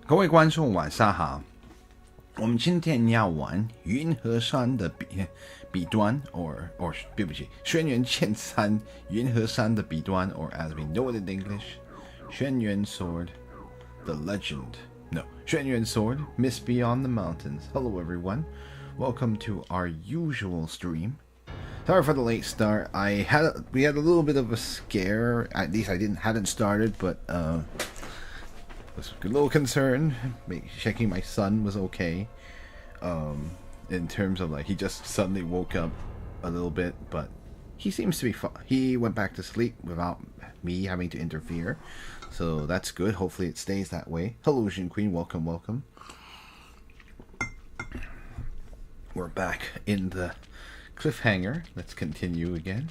各位观众晚上好，我们今天要玩云和山的彼端 or 对不起，轩辕剑三云和山的彼端 or as we know it in English, 轩辕 Sword, the legend. No, 轩辕 Sword, Mist Beyond the Mountains. Hello everyone, welcome to our usual stream. Sorry for the late start. We had a little bit of a scare. At least I hadn't started, but was a little concerned, checking my son was okay. In terms of like he just suddenly woke up a little bit, but he seems to be fine. He went back to sleep without me having to interfere, so that's good. Hopefully it stays that way. Hello, Jin Queen. Welcome, welcome. We're back in the cliffhanger. Let's continue again.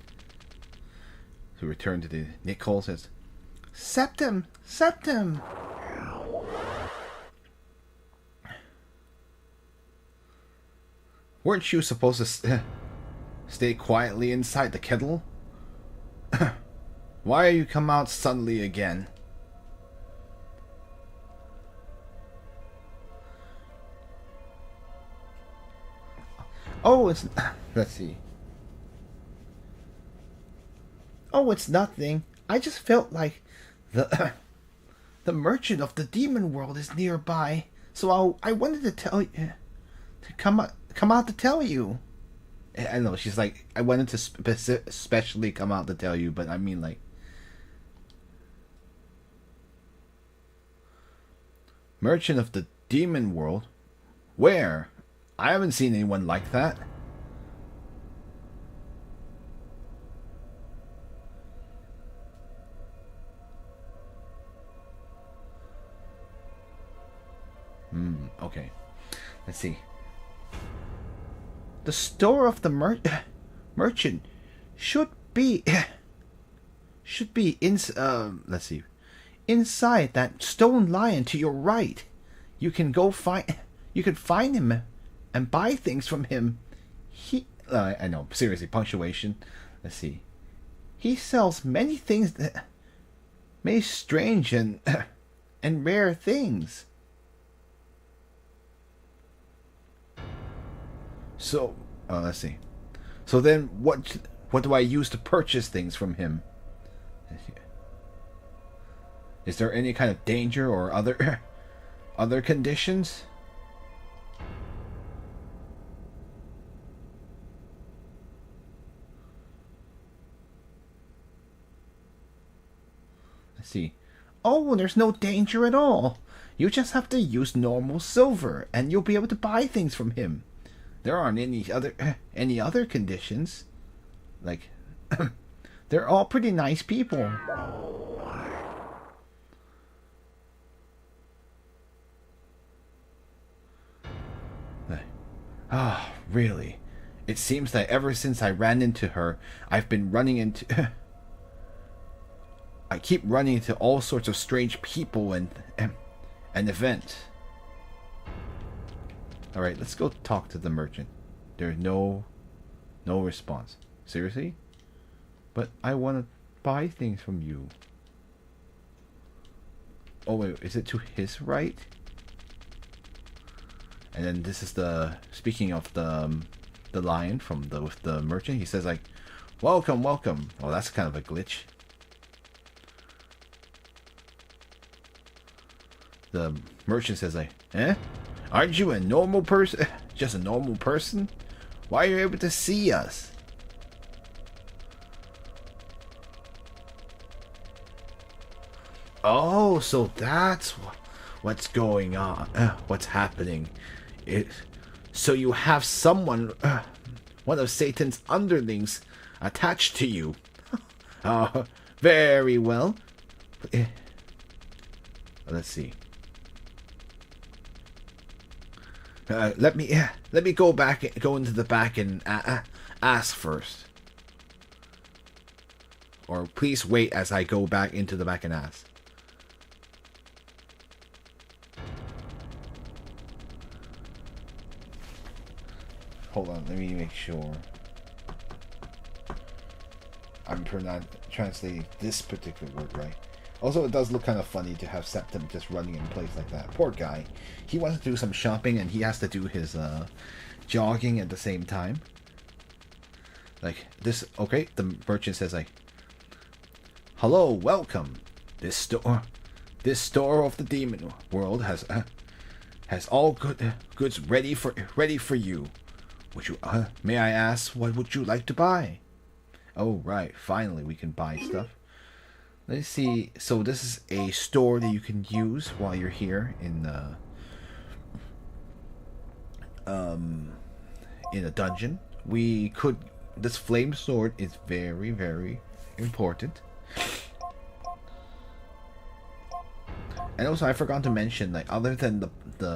So return to the Nick Cole says, Septim, Septim. Weren't you supposed to stay quietly inside the kettle? Why are you come out suddenly again? Oh, it's... Let's see. Oh, it's nothing. I just felt like the merchant of the demon world is nearby, so I wanted to tell you to come out to tell you. I know she's like I wanted to especially come out to tell you, but I mean like merchant of the demon world. Where? I haven't seen anyone like that. Okay. Let's see. The store of the merchant should be in let's see. Inside that stone lion to your right. You can find him and buy things from him. I know, seriously, punctuation. Let's see. He sells many things many strange and rare things. So, let's see. So then, what do I use to purchase things from him? Is there any kind of danger or other conditions? Let's see. Oh, there's no danger at all. You just have to use normal silver, and you'll be able to buy things from him. There aren't any other conditions. Like, they're all pretty nice people. Ah, really? It seems that ever since I ran into her, I've been running into... I keep running into all sorts of strange people and events. Alright, let's go talk to the merchant. There's no response. Seriously? But I want to buy things from you. Oh wait, is it to his right? And then this is the... Speaking of the lion from the merchant, he says like, welcome, welcome. Oh, that's kind of a glitch. The merchant says like, eh? Aren't you a normal person? Just a normal person? Why are you able to see us? Oh, so that's what's going on. What's happening? So you have someone, one of Satan's underlings, attached to you. Oh, very well. Let's see. Let me go into the back and ask first. Or please wait as I go back into the back and ask. Hold on, let me make sure I'm translating this particular word right. Also, it does look kind of funny to have Septim just running in place like that. Poor guy. He wants to do some shopping and he has to do his jogging at the same time. Like this. Okay, the merchant says like, "Hello, welcome. This store of the demon world has all goods ready for you. Would you may I ask what would you like to buy?" Oh right, finally we can buy stuff. Let's see. So this is a store that you can use while you're here in a dungeon. We could. This flame sword is very, very important. And also, I forgot to mention, like, other than the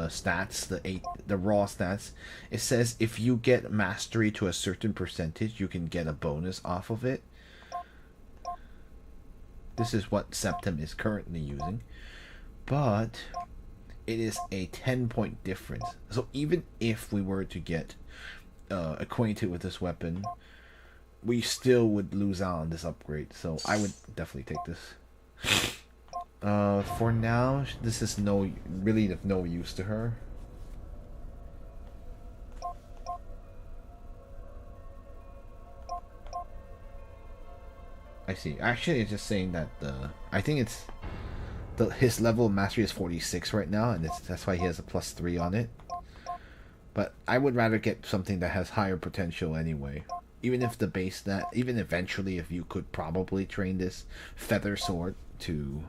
stats, the raw stats, it says if you get mastery to a certain percentage, you can get a bonus off of it. This is what Septim is currently using, but it is a 10-point difference. So even if we were to get acquainted with this weapon, we still would lose out on this upgrade. So I would definitely take this. For now, this is really of no use to her. I see. Actually, it's just saying that I think it's his level of mastery is 46 right now, and that's why he has a +3 on it. But I would rather get something that has higher potential anyway. Even if the base that, even eventually, if you could probably train this feather sword to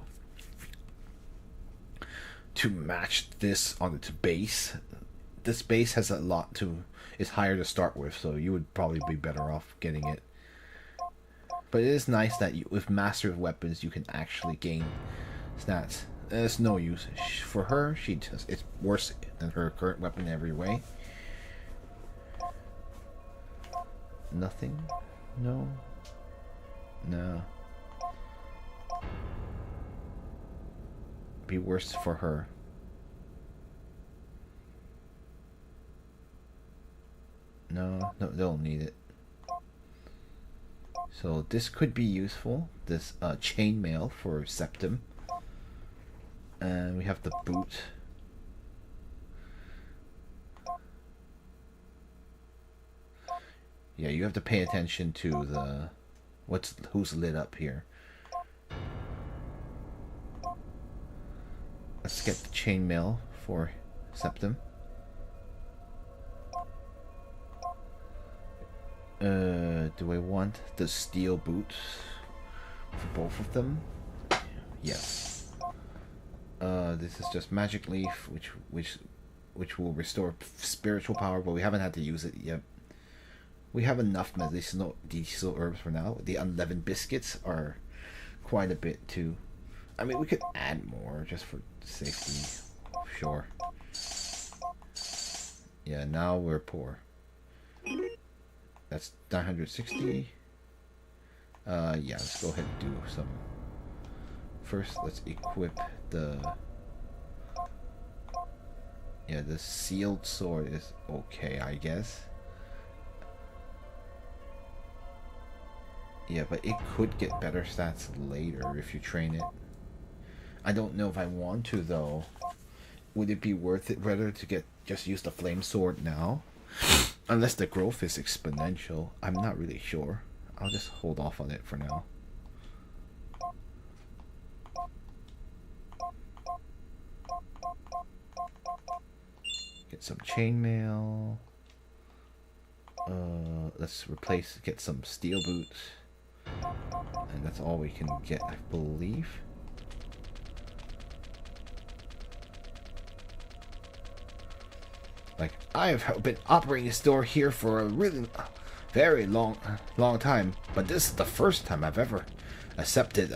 match this on its base. This base has a lot is higher to start with, so you would probably be better off getting it. But it is nice that with master of weapons you can actually gain stats. It's no use for her. It's worse than her current weapon in every way. Nothing. No. Be worse for her. No, they don't need it. So this could be useful. This chainmail for Septim. And we have the boot. Yeah, you have to pay attention to the who's lit up here. Let's get the chainmail for Septim. Do I want the steel boots for both of them? Yes. This is just magic leaf, which will restore spiritual power, but we haven't had to use it yet. We have enough medicinal herbs for now. The unleavened biscuits are quite a bit too. I mean, we could add more just for safety. Sure. Yeah, now we're poor. That's 960. Yeah, let's go ahead and do some. First, let's equip the sealed sword is okay, I guess. Yeah, but it could get better stats later if you train it. I don't know if I want to though. Would it be worth it rather to just use the flame sword now? Unless the growth is exponential. I'm not really sure. I'll just hold off on it for now. Get some chainmail. Let's get some steel boots. And that's all we can get, I believe. Like, I've been operating this store here for a really very long time, but this is the first time I've ever accepted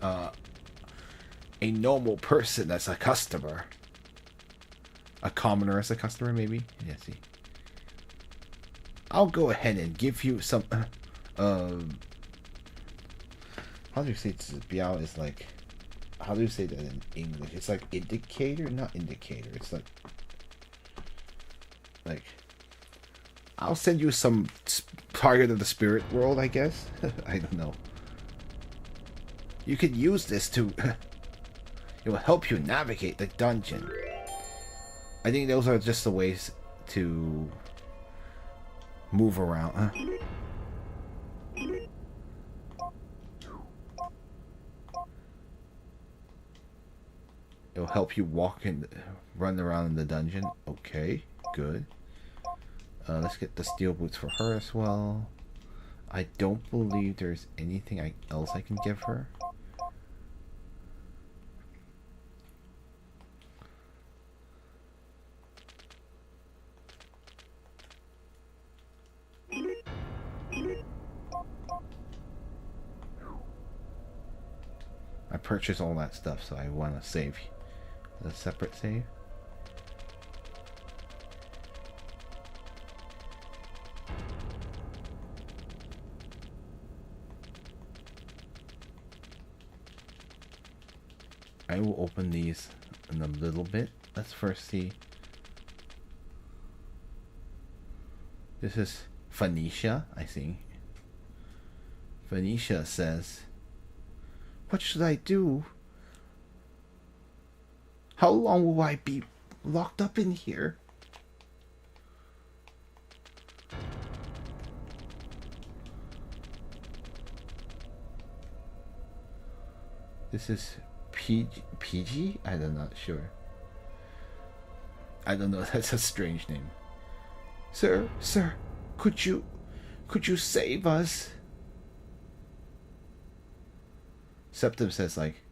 a normal person as a customer. A commoner as a customer, maybe? Yeah, see. I'll go ahead and give you some how do you say Biao is like, how do you say that in English? It's like indicator, not indicator. It's like I'll send you some target of the spirit world, I guess. I don't know. You could use this to... it will help you navigate the dungeon. I think those are just the ways to move around. It'll help you walk and run around in the dungeon. Okay, good. Let's get the steel boots for her as well. I don't believe there's anything else I can give her. I purchased all that stuff, so I want to save a separate save. I will open these in a little bit. Let's first see. This is Phoenicia, I think. Phoenicia says, "What should I do? How long will I be locked up in here?" This is PG? I'm not sure. I don't know. That's a strange name. Sir, could you save us? Septim says, like,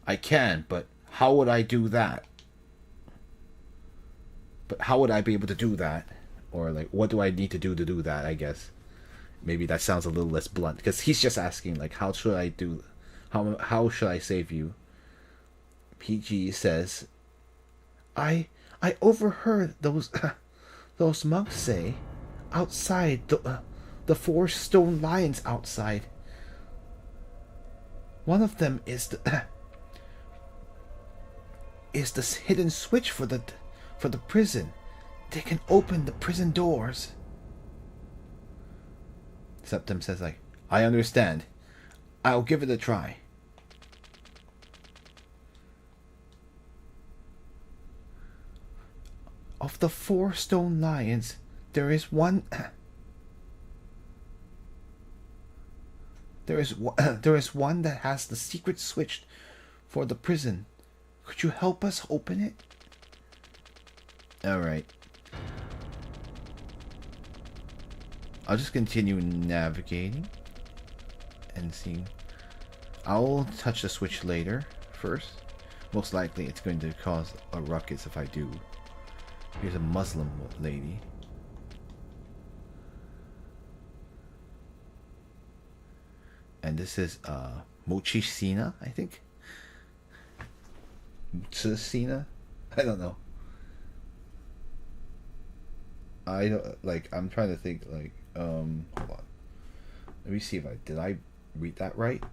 I can, but how would I do that? But how would I be able to do that? Or, like, what do I need to do that, I guess? Maybe that sounds a little less blunt. Because he's just asking, like, how should I save you? PG says, I overheard those those monks say outside the 4 stone lions outside. One of them is the hidden switch for the prison. They can open the prison doors. Septim says, like, I understand. I'll give it a try. Of the 4 stone lions, there is one. There is one that has the secret switch for the prison. Could you help us open it? All right. I'll just continue navigating and seeing. I'll touch the switch later first. Most likely it's going to cause a ruckus if I do. Here's a Muslim lady. And this is Mochishina, I think. Mochishina? I don't know. I'm trying to think, like, hold on. Let me see if did I read that right?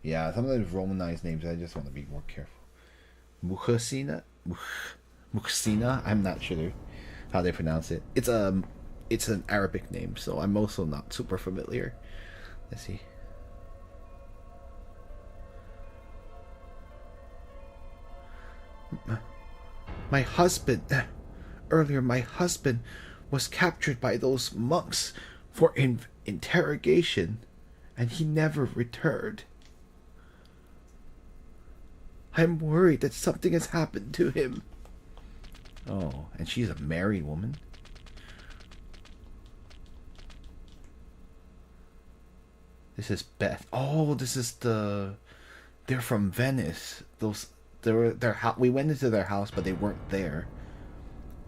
Yeah, some of those Romanized names, I just want to be more careful. Mukhsina? Mukhsina? I'm not sure how they pronounce it. It's an Arabic name, so I'm also not super familiar. Let's see. My husband... Earlier, my husband was captured by those monks for interrogation, and he never returned. I'm worried that something has happened to him. Oh, and she's a married woman? This is Beth. Oh, this is they're from Venice. We went into their house, but they weren't there.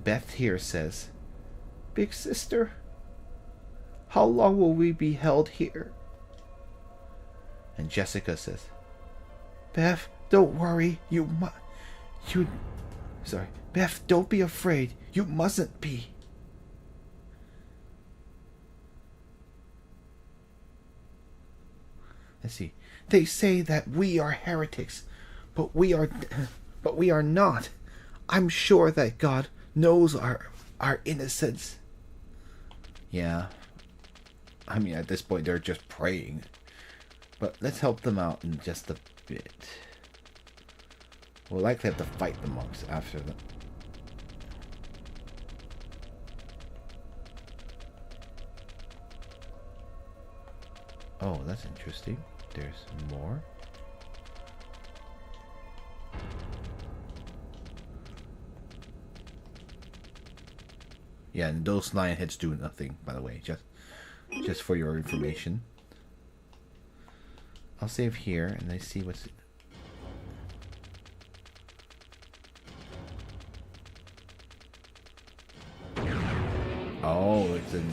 Beth here says, Big sister, how long will we be held here? And Jessica says, Beth, don't worry. Beth, don't be afraid. You mustn't be. Let's see. They say that we are heretics, but we are not. I'm sure that God knows our innocence. Yeah. I mean, at this point, they're just praying. But let's help them out in just a bit. We'll likely have to fight the monks after that. Oh, that's interesting. There's more. Yeah, and those lion heads do nothing, by the way. Just for your information. I'll save here and I see what's. Oh, it's an.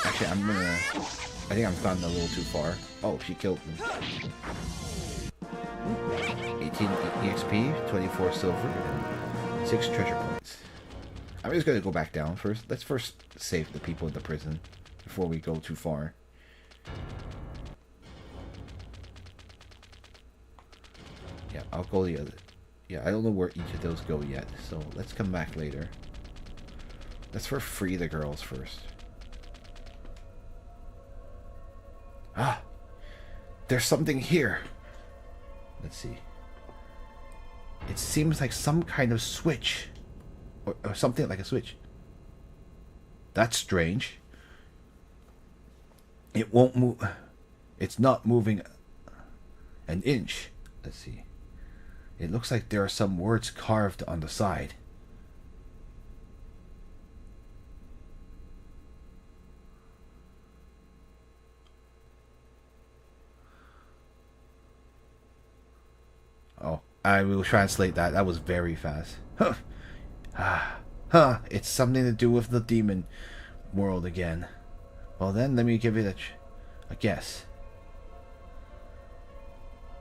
Actually, I think I've gone a little too far. Oh, she killed me. 18 EXP, 24 silver, and 6 treasure points. I'm just gonna go back down first. Let's first save the people in the prison before we go too far. Yeah, I'll go the other. Yeah, I don't know where each of those go yet, so let's come back later. Let's first free the girls first. Ah! There's something here! Let's see. It seems like some kind of switch. Or something like a switch. That's strange. It won't move. It's not moving an inch. Let's see. It looks like there are some words carved on the side. Oh, I will translate that. That was very fast. It's something to do with the demon world again. Well then, let me give it a guess.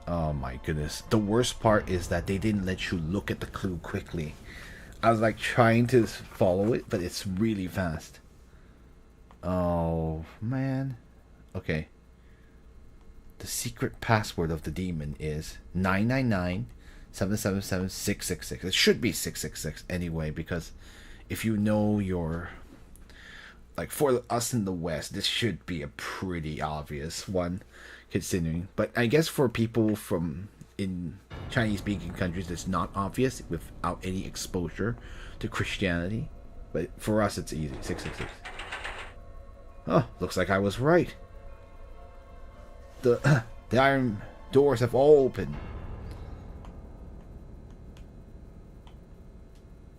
Oh my goodness. The worst part is that they didn't let you look at the clue quickly. I was like trying to follow it, but it's really fast. Oh man. Okay. The secret password of the demon is 999-777-666. It should be 666 anyway, because if you know your... Like, for us in the West, this should be a pretty obvious one, considering. But I guess for people from in Chinese-speaking countries, it's not obvious without any exposure to Christianity. But for us, it's easy. 666. Oh, looks like I was right. The iron doors have all opened.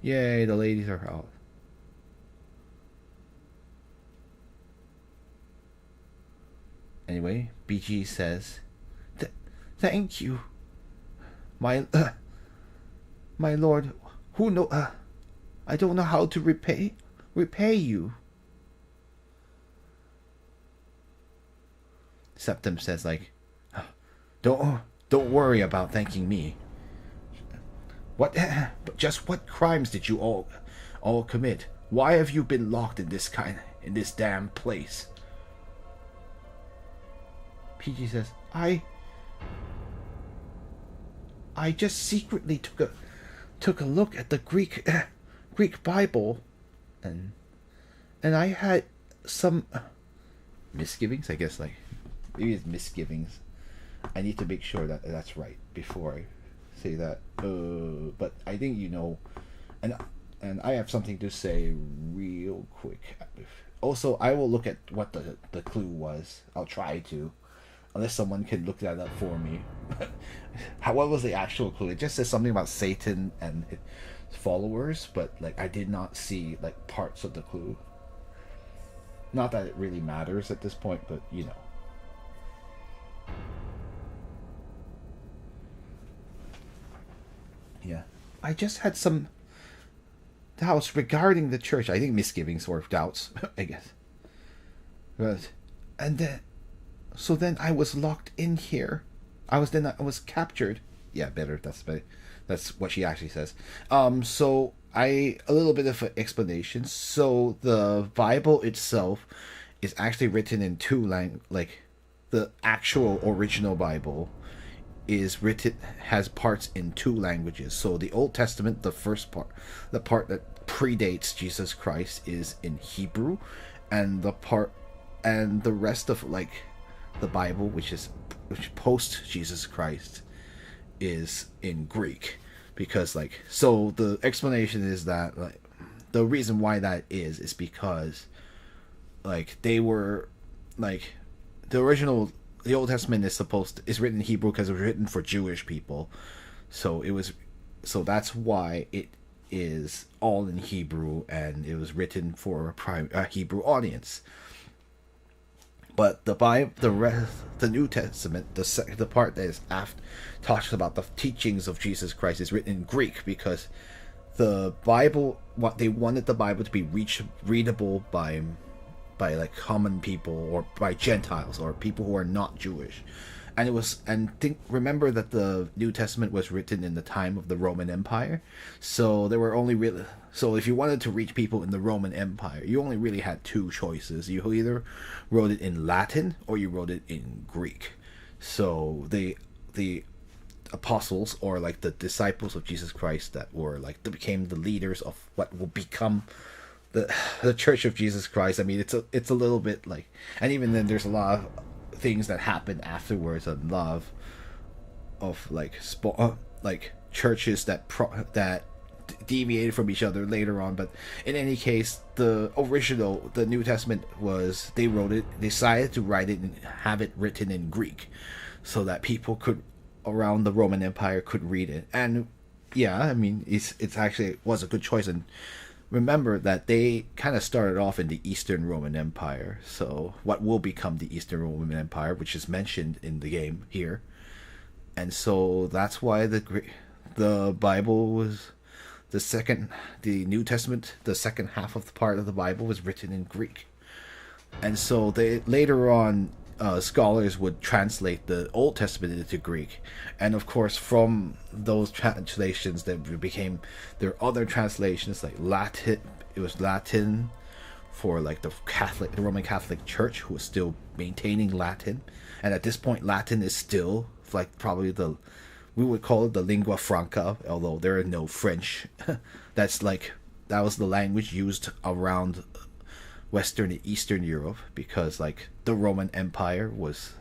Yay, the ladies are out. Anyway, BG says, "Thank you, my lord. Who know? I don't know how to repay you." Septim says, like, don't worry about thanking me. But just what crimes did you all commit? Why have you been locked in this damn place? PG says, I just secretly took a look at the Greek Bible, and I had some misgivings. I guess, like, maybe it's misgivings. I need to make sure that that's right before I say that. But I think you know, and I have something to say real quick. Also, I will look at what the clue was. I'll try to. Unless someone can look that up for me. What was the actual clue? It just says something about Satan and his followers, but like I did not see like parts of the clue. Not that it really matters at this point, but you know. Yeah. I just had some doubts regarding the church. I think misgivings or doubts, I guess. But so then I was locked in here. I was captured. Yeah, better. That's better. That's what she actually says. So a little bit of an explanation. So the Bible itself is actually written in two languages. Like the actual original Bible has parts in two languages. So the Old Testament, the first part, the part that predates Jesus Christ, is in Hebrew, and the rest of like the Bible, which post Jesus Christ, is in Greek, because like, so the explanation is that like the reason why that is because like they were like the Old Testament is written in Hebrew because it was written for Jewish people, so that's why it is all in Hebrew, and it was written for a Hebrew audience. But the Bible, the New Testament, the part that is after, talks about the teachings of Jesus Christ, is written in Greek, because the Bible, what they wanted the Bible to be readable by like common people, or by Gentiles, or people who are not Jewish. Remember that the New Testament was written in the time of the Roman Empire, so there were only really, so if you wanted to reach people in the Roman Empire, you only really had two choices. You either wrote it in Latin or you wrote it in Greek. So the apostles, or like the disciples of Jesus Christ, that were like, that became the leaders of what will become the Church of Jesus Christ. I mean, it's a little bit like, and even then there's a lot of things that happen afterwards, a lot of like churches that deviated from each other later on. But in any case, the New Testament was, they decided to write it and have it written in Greek, so that people could around the Roman Empire could read it. And yeah, I mean, it's actually, it was a good choice. And remember that they kind of started off in the Eastern Roman Empire, so what will become the Eastern Roman Empire, which is mentioned in the game here. And so that's why the Bible was the New Testament, the second half of the part of the Bible, was written in Greek. And so they later on, scholars would translate the Old Testament into Greek, and of course from those translations there are other translations like Latin. It was Latin for like the Roman Catholic Church, who was still maintaining Latin, and at this point Latin is still like probably we would call it the lingua franca, although there are no French. That was the language used around Western and Eastern Europe, because like the Roman Empire was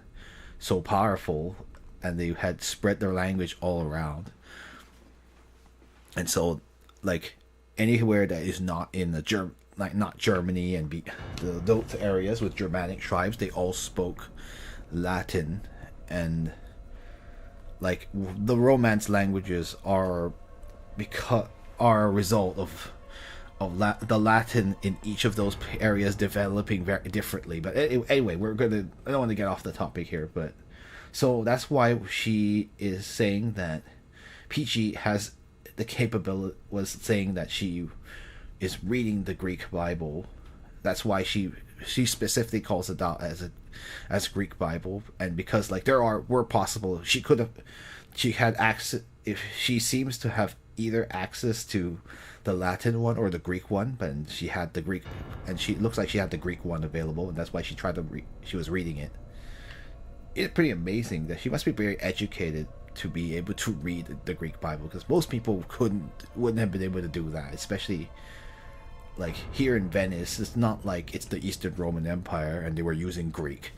so powerful and they had spread their language all around. And so like anywhere that is not in the not Germany and those areas with Germanic tribes, they all spoke Latin. And like the Romance languages are a result of the Latin in each of those areas developing very differently. But anyway, I don't want to get off the topic here, but so that's why she is saying that Peachy has the capability, was saying that she is reading the Greek Bible. That's why she specifically calls it out as Greek Bible. And because like were possible, she had access, if she seems to have either access to the Latin one or the Greek one, but she had the Greek, and she looks like she had the Greek one available, and that's why she was reading it. It's pretty amazing that she must be very educated to be able to read the Greek Bible, because most people wouldn't have been able to do that, especially like here in Venice. It's not like it's the Eastern Roman Empire and they were using Greek,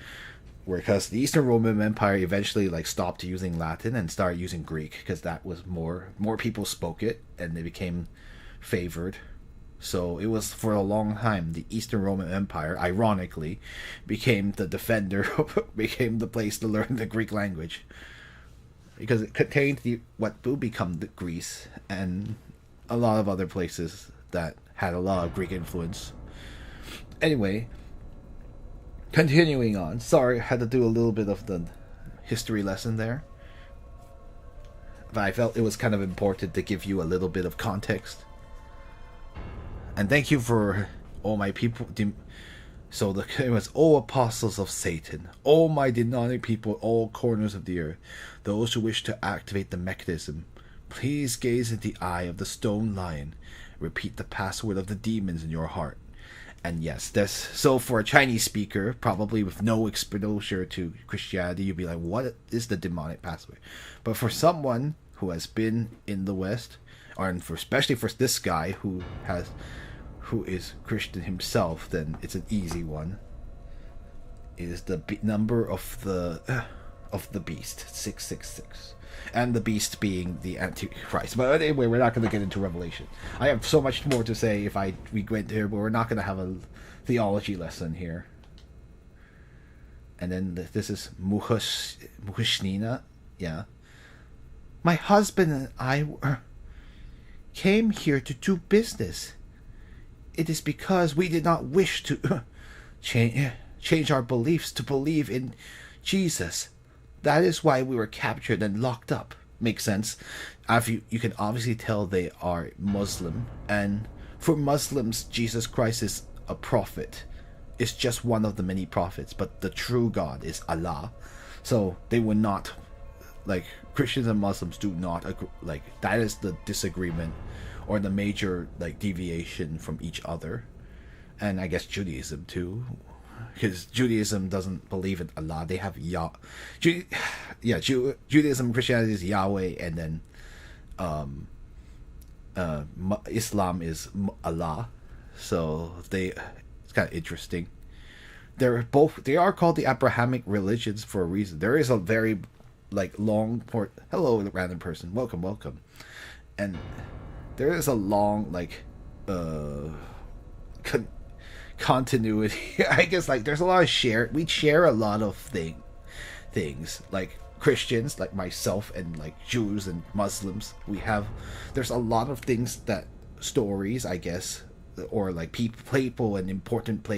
because the Eastern Roman Empire eventually like stopped using Latin and started using Greek, because that was more people spoke it and they became favored. So it was, for a long time, the Eastern Roman Empire ironically became the defender became the place to learn the Greek language, because it contained what would become the Greece and a lot of other places that had a lot of Greek influence. Anyway, continuing on. Sorry, I had to do a little bit of the history lesson there, but I felt it was kind of important to give you a little bit of context. And thank you for all my people. So it was, "O apostles of Satan, O my demonic people, all corners of the earth, those who wish to activate the mechanism, please gaze in the eye of the stone lion. Repeat the password of the demons in your heart." And yes, so for a Chinese speaker, probably with no exposure to Christianity, you'd be like, what is the demonic password? But for someone who has been in the West, especially for this guy who is Christian himself, then it's an easy one. is the number of the beast, 666, and the beast being the Antichrist. But anyway, we're not going to get into Revelation. I have so much more to say if we went there, but we're not going to have a theology lesson here. And then this is Muhushnina. Yeah. My husband and I came here to do business. It is because we did not wish to change our beliefs to believe in Jesus. That is why we were captured and locked up. Makes sense. You can obviously tell they are Muslim. And for Muslims, Jesus Christ is a prophet. It's just one of the many prophets. But the true God is Allah. So they would not, like, Christians and Muslims do not agree. Like, that is the disagreement or the major, like, deviation from each other. And I guess Judaism too, because Judaism doesn't believe in Allah. They have Judaism and Christianity is Yahweh, and then Islam is Allah. So it's kind of interesting. They are called the Abrahamic religions for a reason. There is a very, like, long port. Hello, random person. Welcome. And there is a long, like, continuity. I guess, like, there's a lot of we share a lot of things, like Christians, like myself, and like Jews and Muslims. There's a lot of things, that stories, I guess, or like people and important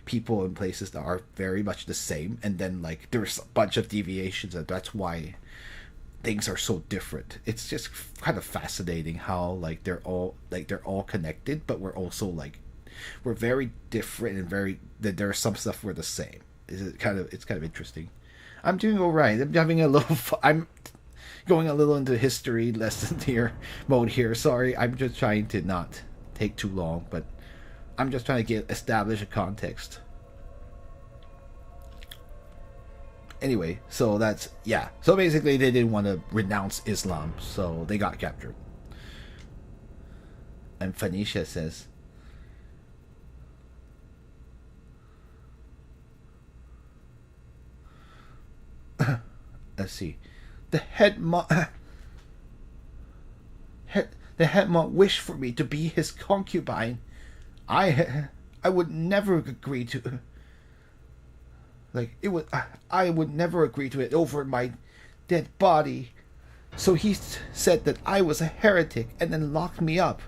people and places that are very much the same, and then, like, there's a bunch of deviations, and that's why things are so different. It's just kind of fascinating how, like, they're all connected, but we're also, like, we're very different, and there are some stuff we're the same. It's kind of interesting. I'm doing all right. I'm having I'm going a little into history lesson here mode here. Sorry, I'm just trying to not take too long, but I'm just trying to establish a context. Anyway, so so basically they didn't want to renounce Islam, so they got captured. And Phoenicia says, let's see, the head monk wished for me to be his concubine. I would never agree to, I would never agree to it over my dead body. So he said that I was a heretic and then locked me up.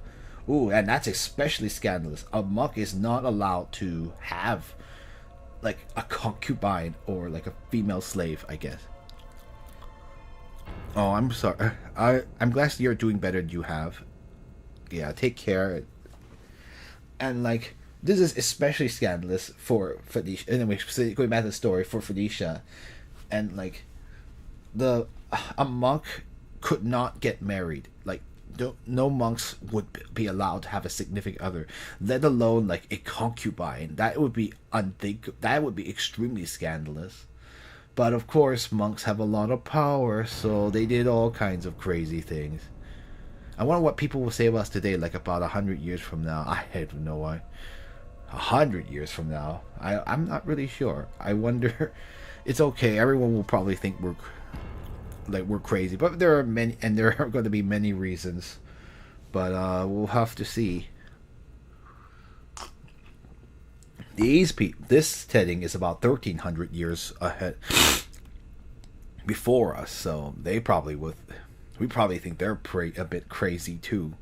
Ooh, and that's especially scandalous. A monk is not allowed to have, like, a concubine or, like, a female slave, I guess. Oh, I'm sorry. I'm glad you're doing better than you have. Yeah, take care. And, like, this is especially scandalous for Phoenicia. Anyway, going back to the story for Phoenicia, and, like, a monk could not get married. Like, no monks would be allowed to have a significant other, let alone, like, a concubine. That would be unthinkable. That would be extremely scandalous. But of course, monks have a lot of power, so they did all kinds of crazy things. I wonder what people will say about us today, like about 100 years from now. I don't know why. 100 years from now, I'm not really sure. I wonder. It's okay. Everyone will probably think we're crazy, but there are many, and there are going to be many reasons. But we'll have to see. This setting is about 1,300 years ahead before us, so we probably think they're a bit crazy too.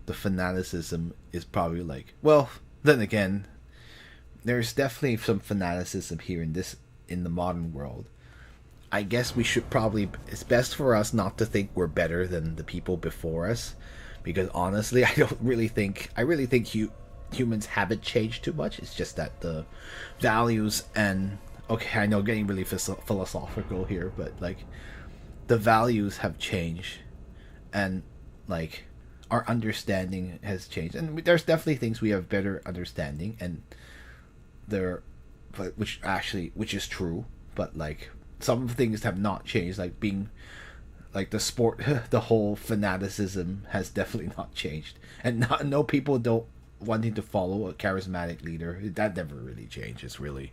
The fanaticism is probably like, well, then again, there's definitely some fanaticism here in the modern world. I guess it's best for us not to think we're better than the people before us, because honestly, I really think humans haven't changed too much. It's just that the values and, okay, I know getting really philosophical here, but, like, the values have changed, and, like, our understanding has changed, and there's definitely things we have better understanding, and which is true, but, like, some things have not changed, like being, like, the sport, the whole fanaticism has definitely not changed, and no people don't wanting to follow a charismatic leader. That never really changes, really.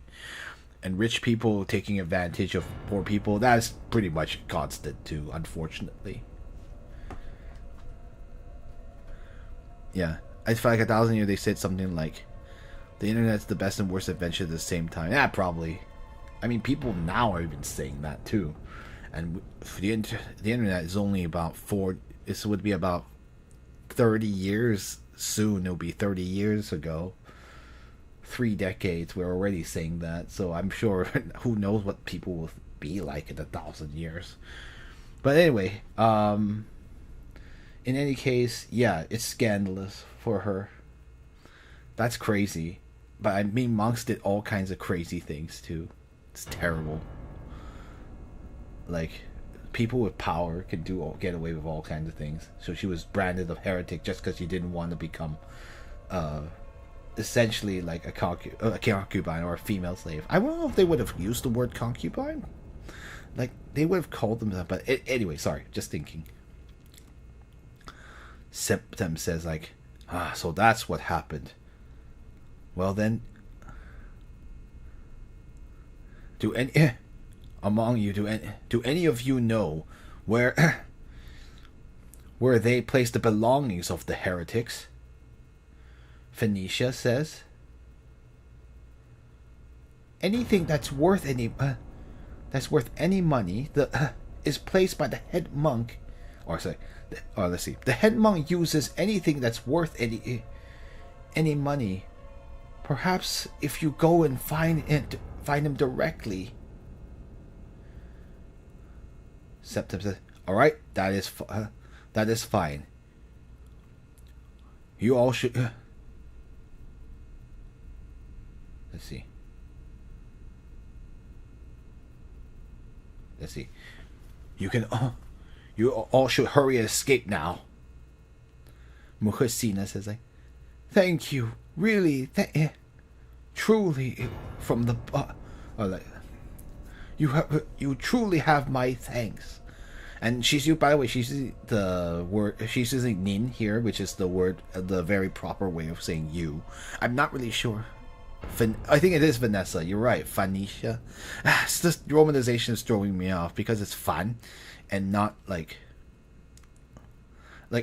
and rich people taking advantage of poor people. That's pretty much constant too, unfortunately. Yeah, I feel like 1,000 years they said something like, "The internet's the best and worst invention at the same time." Yeah, probably. I mean, people now are even saying that too, and the internet is only about four. This would be about 30 years soon. It'll be 30 years ago. 3 decades. We're already saying that, so I'm sure who knows what people will be like in 1,000 years. But anyway, in any case, yeah, it's scandalous for her. That's crazy. But I mean, monks did all kinds of crazy things too. It's terrible. Like, people with power can get away with all kinds of things. So she was branded a heretic just because she didn't want to become, essentially like a concubine or a female slave. I don't know if they would have used the word concubine. Like, they would have called them that. But anyway, sorry, just thinking. Septem says like, so that's what happened. Well then, do any among you do any of you know where they placed the belongings of the heretics? Phoenicia says, anything that's worth any money is placed by the head monk, or sorry, let's see. The head monk uses anything that's worth any money. Perhaps if you go and find him directly. Septem says, "All right, that is fine. You all should." Let's see. You can. You all should hurry and escape now. Muhasina says like, "Thank you, really, truly, from the you truly have my thanks." And by the way, she's using nin here, which is the very proper way of saying you. I'm not really sure. I think it is Vanessa. You're right, Phoenicia. It's just romanization is throwing me off because it's fun, and not like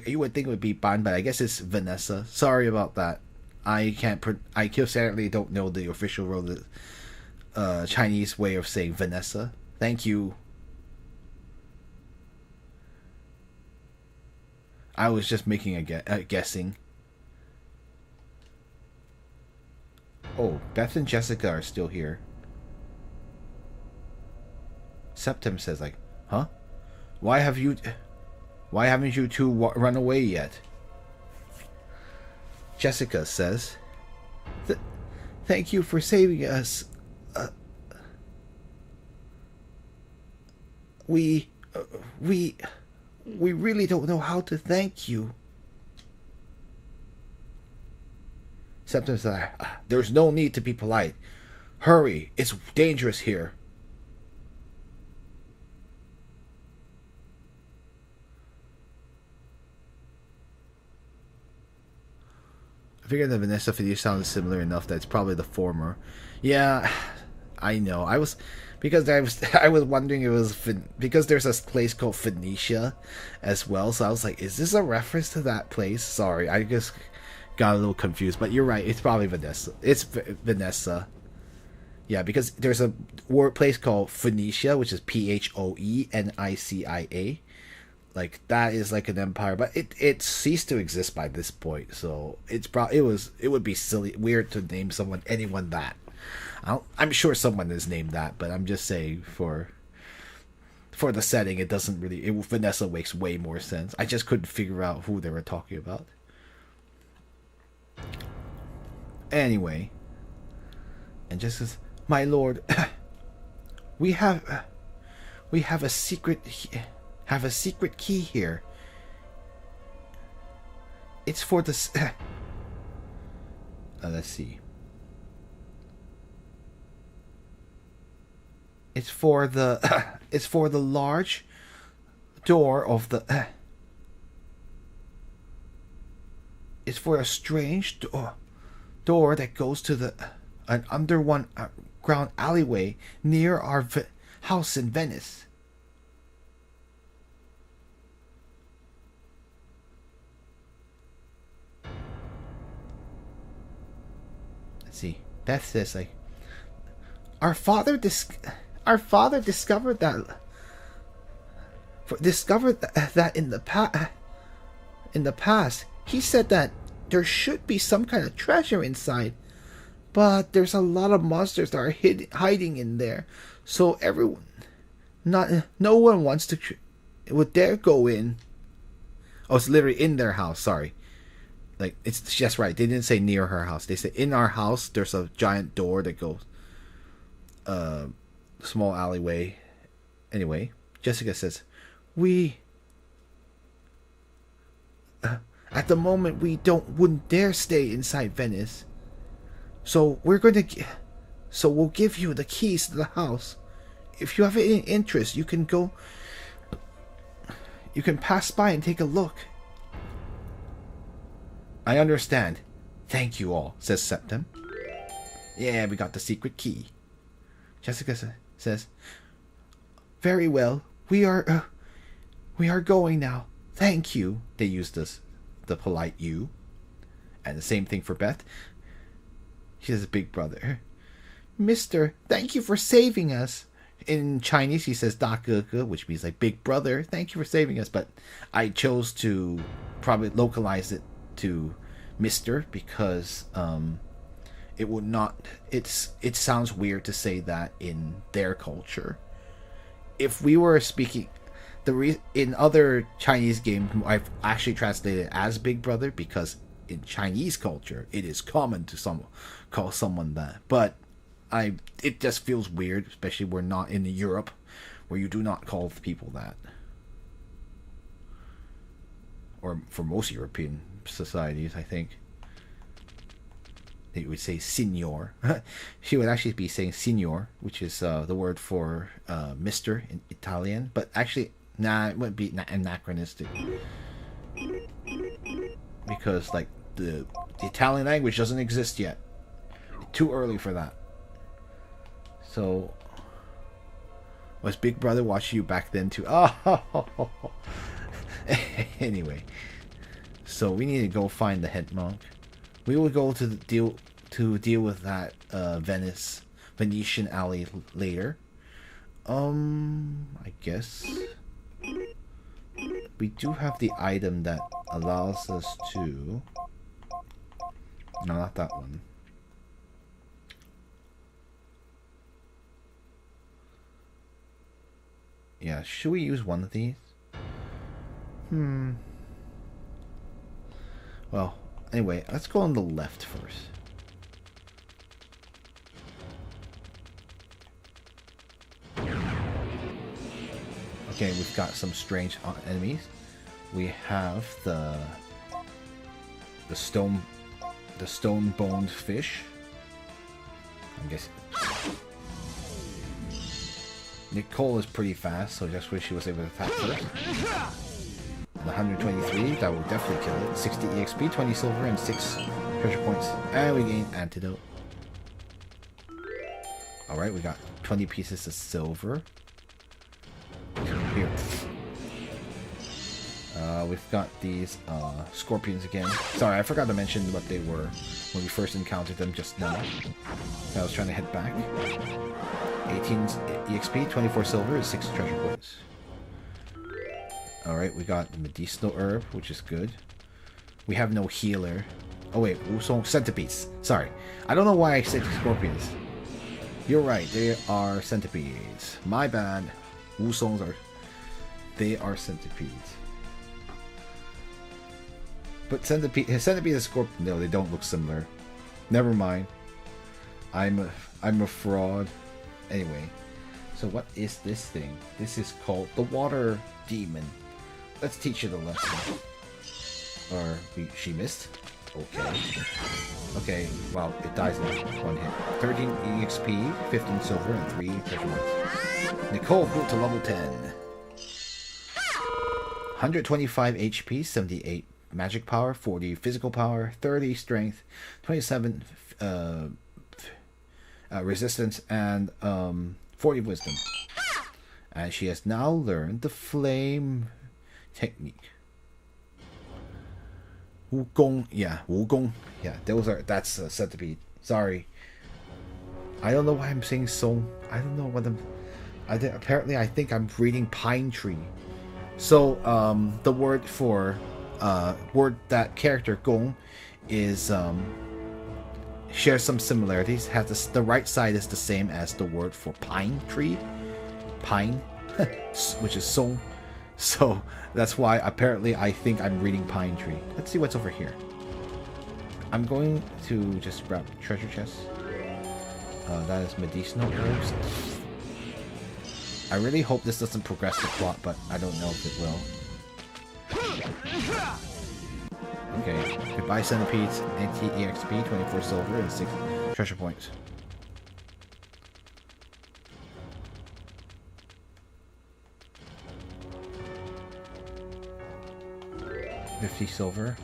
you would think it would be Ban, but I guess it's Vanessa. Sorry about that. I certainly don't know the official Chinese way of saying Vanessa. Thank you. I was just making a guessing. Oh, Beth and Jessica are still here. Septem says like, huh? Why haven't you two run away yet? Jessica says, thank you for saving us. We really don't know how to thank you. Septem says, there's no need to be polite. Hurry, it's dangerous here. I figured that Vanessa Fidel sounded similar enough that it's probably the former. Yeah, I know. I was wondering it was because there's a place called Phoenicia as well. So I was like, is this a reference to that place? Sorry, I just got a little confused. But you're right. It's probably Vanessa. It's Vanessa. Yeah, because there's a place called Phoenicia, which is Phoenicia. Like, that is like an empire, but it ceased to exist by this point. So it would be weird to name anyone that. I'm sure someone is named that, but I'm just saying for the setting, it doesn't really. Vanessa makes way more sense. I just couldn't figure out who they were talking about. Anyway, and just as my lord, we have a secret key here. It's for the. Let's see. It's for the large door of the. It's for a strange door that goes to an underground alleyway near our house in Venice. Let's see. Beth says like, our father discovered that in the past he said that there should be some kind of treasure inside, but there's a lot of monsters that are hiding in there, so no one would dare go in. Oh, it's literally in their house. Sorry, like it's just right. They didn't say near her house. They said in our house. There's a giant door that goes, small alleyway. Anyway, Jessica says, at the moment we wouldn't dare stay inside Venice. So we'll give you the keys to the house. If you have any interest, you can pass by and take a look. I understand. Thank you all, says Septem. Yeah, we got the secret key. Jessica says, very well. We are going now. Thank you. They use the polite you. And the same thing for Beth. She says, big brother. Mister, thank you for saving us. In Chinese, he says, Da Ge Ge, which means like big brother. Thank you for saving us. But I chose to probably localize it to Mister because it sounds weird to say that in their culture. If we were speaking in other Chinese games, I've actually translated it as big brother because in Chinese culture it is common to call someone that. But it just feels weird, especially we're not in Europe where you do not call people that. Or for most European societies, I think they would say signor. She would actually be saying signor, which is the word for Mister in Italian. But actually, it wouldn't be anachronistic because like the Italian language doesn't exist yet. Too early for that. So was Big Brother watching you back then too? Oh, anyway. So we need to go find the head monk. We will go to deal with that Venetian alley later. I guess we do have the item that allows us to. No, not that one. Yeah, should we use one of these? Well, anyway, let's go on the left first. Okay, we've got some strange enemies. We have the stone-boned fish. I'm guessing Nicole is pretty fast, so just wish she was able to attack first. 123, that will definitely kill it. 60 EXP, 20 silver, and 6 treasure points. And we gain antidote. Alright, we got 20 pieces of silver. Here. We've got these scorpions again. Sorry, I forgot to mention what they were when we first encountered them just now. I was trying to head back. 18 EXP, 24 silver, and 6 treasure points. Alright, we got the medicinal herb, which is good. We have no healer. Oh wait, Wusong centipedes. Sorry. I don't know why I said scorpions. You're right, they are centipedes. My bad. Wusongs are centipedes. But centipede and scorpion, no, they don't look similar. Never mind. I'm a fraud. Anyway, so what is this thing? This is called the water demon. Let's teach you the lesson. Or she missed. Okay. Okay, well, it dies in one hit. 13 EXP, 15 silver, and 3 treasure points. Nicole grew to level 10. 125 HP, 78 magic power, 40 physical power, 30 strength, 27 resistance, and 40 wisdom. And she has now learned the flame technique. Wukong, yeah, Wukong, yeah. That's said to be. Sorry, I don't know why I'm saying Song. I don't know what apparently, I think I'm reading pine tree. So the word for that character Gong is shares some similarities. The right side is the same as the word for pine tree, pine, which is Song. So that's why apparently I think I'm reading pine tree. Let's see what's over here. I'm going to just grab treasure chest. That is medicinal herbs. I really hope this doesn't progress the plot, but I don't know if it will. Okay, goodbye centipedes, anti-EXP, 24 silver, and 6 treasure points. $50 silver.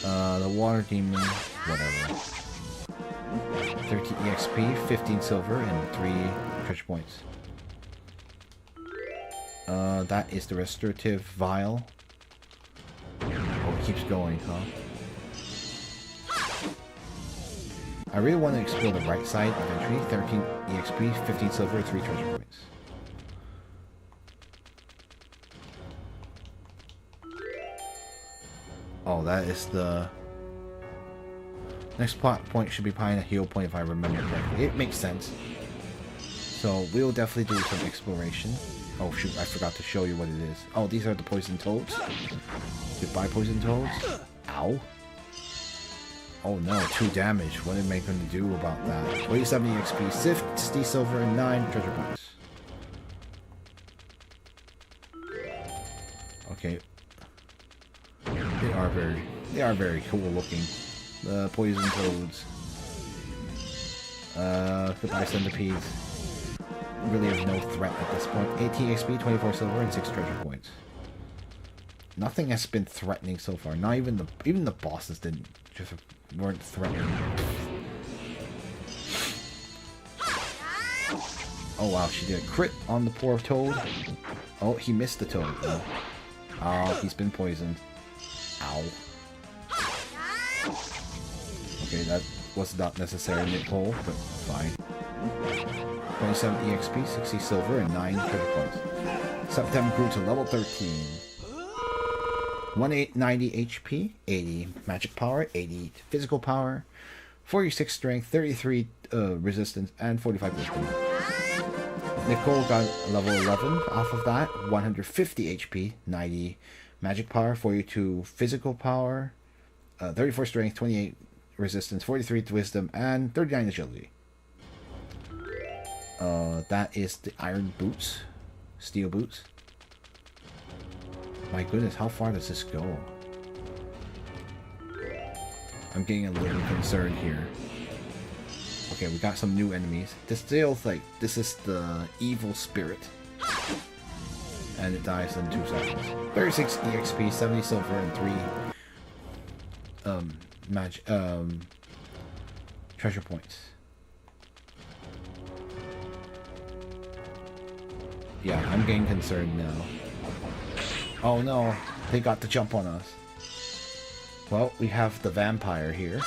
The water demon, whatever. 13 EXP, 15 silver, and 3 treasure points. That is the restorative vial. Oh, it keeps going, huh? I really want to explore the right side eventually. 13 EXP, 15 silver, 3 treasure points. Oh, that is the... Next plot point should be probably a heal point if I remember correctly. It makes sense. So we'll definitely do some exploration. Oh shoot, I forgot to show you what it is. Oh, these are the poison toads. Goodbye, poison toads. Ow. Oh no, 2 damage. What am I going to do about that? 27 EXP, 60 silver, and 9 treasure points. Okay. They are very cool looking. The poison toads. Goodbye centipedes. Really have no threat at this point. 18 XP, 24 silver, and 6 treasure points. Nothing has been threatening so far. Not even the bosses weren't threatening. Oh wow, she did a crit on the poor toad. Oh, he missed the toad though. Oh, he's been poisoned. Ow. Okay, that was not necessary hole, but fine. 27 EXP, 60 silver, and 9 treasure points. September grew to level 13. 190 HP, 80 magic power, 80 physical power, 46 strength, 33 resistance, and 45 wisdom. Nicole got level 11 off of that, 150 HP, 90 magic power, 42 physical power, 34 strength, 28 resistance, 43 wisdom, and 39 agility. That is the iron boots, steel boots. My goodness, how far does this go? I'm getting a little concerned here. Okay, we got some new enemies. This feels like this is the evil spirit. And it dies in 2 seconds. 36 EXP, 70 silver, and 3 treasure points. Yeah, I'm getting concerned now. Oh no, they got the jump on us. Well, we have the vampire here.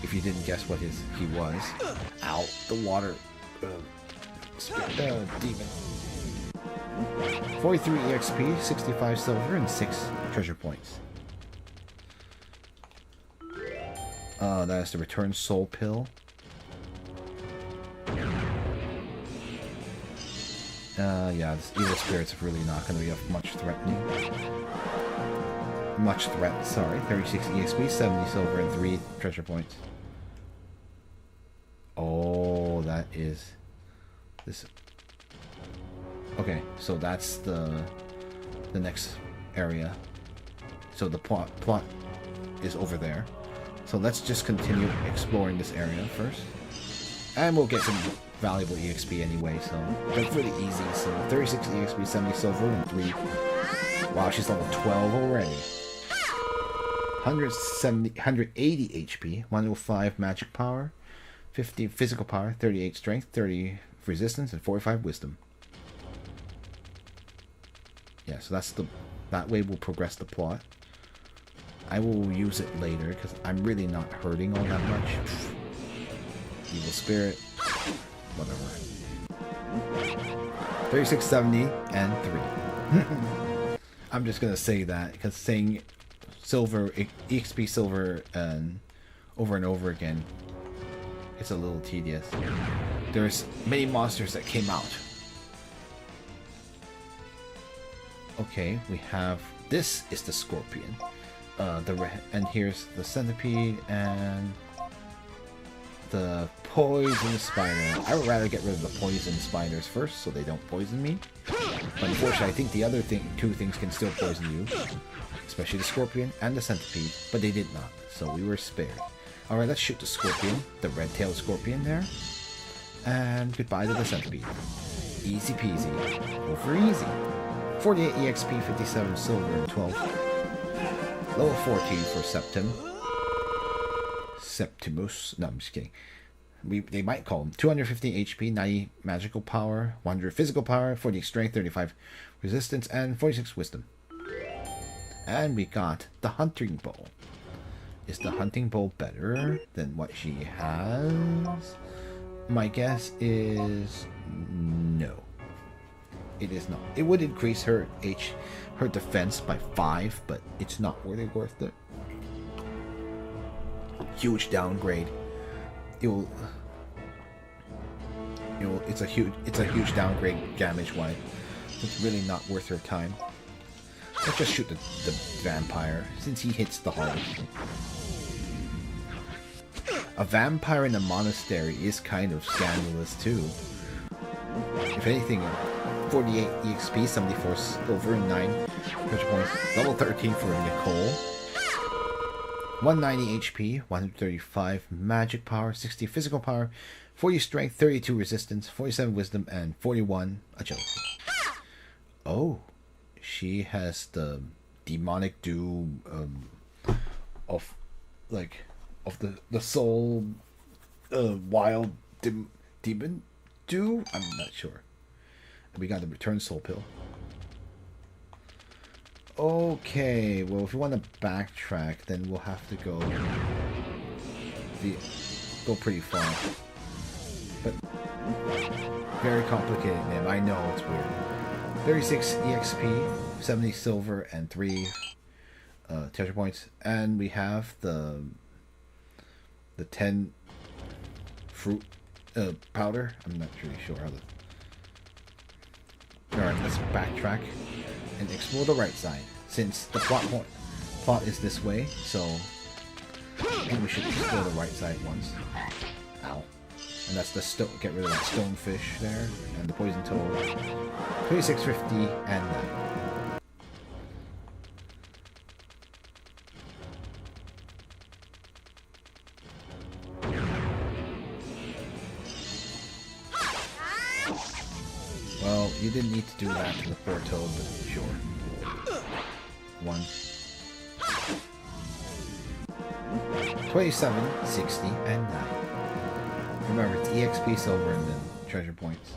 If you didn't guess what he was. Ow, the water demon. 43 EXP, 65 silver, and 6 treasure points. That is the return soul pill. Yeah, this evil spirit's really not going to be of much threat, sorry. 36 EXP, 70 silver, and 3 treasure points. Oh, that is... this... Okay, so that's the next area. So the plot is over there. So let's just continue exploring this area first. And we'll get some valuable EXP anyway, so that's really easy. So 36 EXP, 70 silver, and 3. Wow, she's level 12 already. 180 HP, 105 magic power, 50 physical power, 38 strength, 30 resistance, and 45 wisdom. Yeah, so that way we'll progress the plot. I will use it later because I'm really not hurting all that much. Evil spirit, whatever. 3670 and 3. I'm just gonna say that because saying silver EXP silver and over again, it's a little tedious. There's many monsters that came out. Okay, we have this is the scorpion, and here's the centipede and the poison spider. I would rather get rid of the poison spiders first so they don't poison me. But unfortunately, I think the other two things can still poison you, especially the scorpion and the centipede, but they did not, so we were spared. Alright, let's shoot the scorpion, the red-tailed scorpion there. And goodbye to the centipede. Easy peasy. Over easy. 48 EXP, 57 silver, and 12. Level 14 for Septimus. No, I'm just kidding. They might call him 215 HP, 90 magical power, 100 physical power, 40 strength, 35 resistance, and 46 wisdom. And we got the hunting bow. Is the hunting bow better than what she has? My guess is no. It is not. It would increase her defense by 5, but it's not really worth it. Huge downgrade. It's a huge downgrade damage wise. It's really not worth her time. Let's just shoot the vampire since he hits the hardest. A vampire in a monastery is kind of scandalous too. If anything, 48 EXP, 74 silver, and 9 treasure points. Level 13 for Nicole. 190 HP, 135 magic power, 60 physical power, 40 strength, 32 resistance, 47 wisdom, and 41 agility. Oh, she has the demonic doom of the soul wild demon do. I'm not sure. We got the return soul pill. Okay, well, if you want to backtrack, then we'll have to go pretty far. But very complicated name. I know it's weird. 36 EXP, 70 silver, and 3 treasure points, and we have the 10 fruit powder. I'm not really sure how the. Alright, let's backtrack and explore the right side, since the plot is this way, so I think we should explore the right side once. Ow. And that's the get rid of that stonefish there, and the poison toad. 2650 and that. Well, you didn't need to do that to the poor toad, but sure. 1. 27, 60, and 9. Remember, it's EXP, silver, and then treasure points.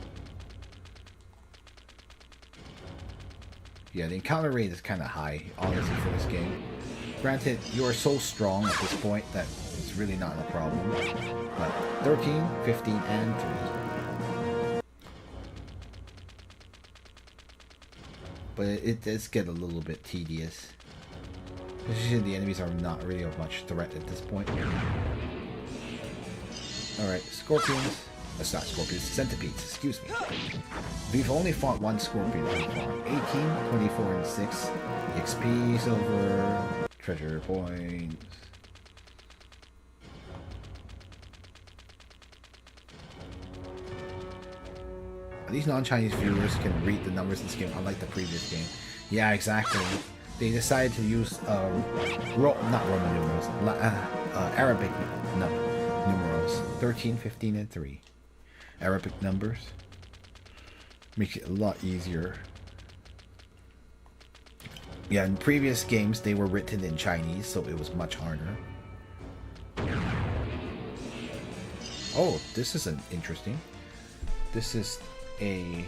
Yeah, the encounter rate is kind of high, honestly, for this game. Granted, you are so strong at this point that it's really not a problem. But 13, 15, and 3. But it does get a little bit tedious. Especially the enemies are not really of much threat at this point. Alright, scorpions. That's not scorpions, centipedes, excuse me. We've only fought one scorpion so far. 18, 24, and 6. XP, silver, treasure points. These non-Chinese viewers can read the numbers in this game, unlike the previous game. Yeah, exactly. They decided to use not Roman numerals, Arabic numerals. 13, 15, and 3. Arabic numbers. Makes it a lot easier. Yeah, in previous games they were written in Chinese, so it was much harder. Oh, this is interesting. This is a...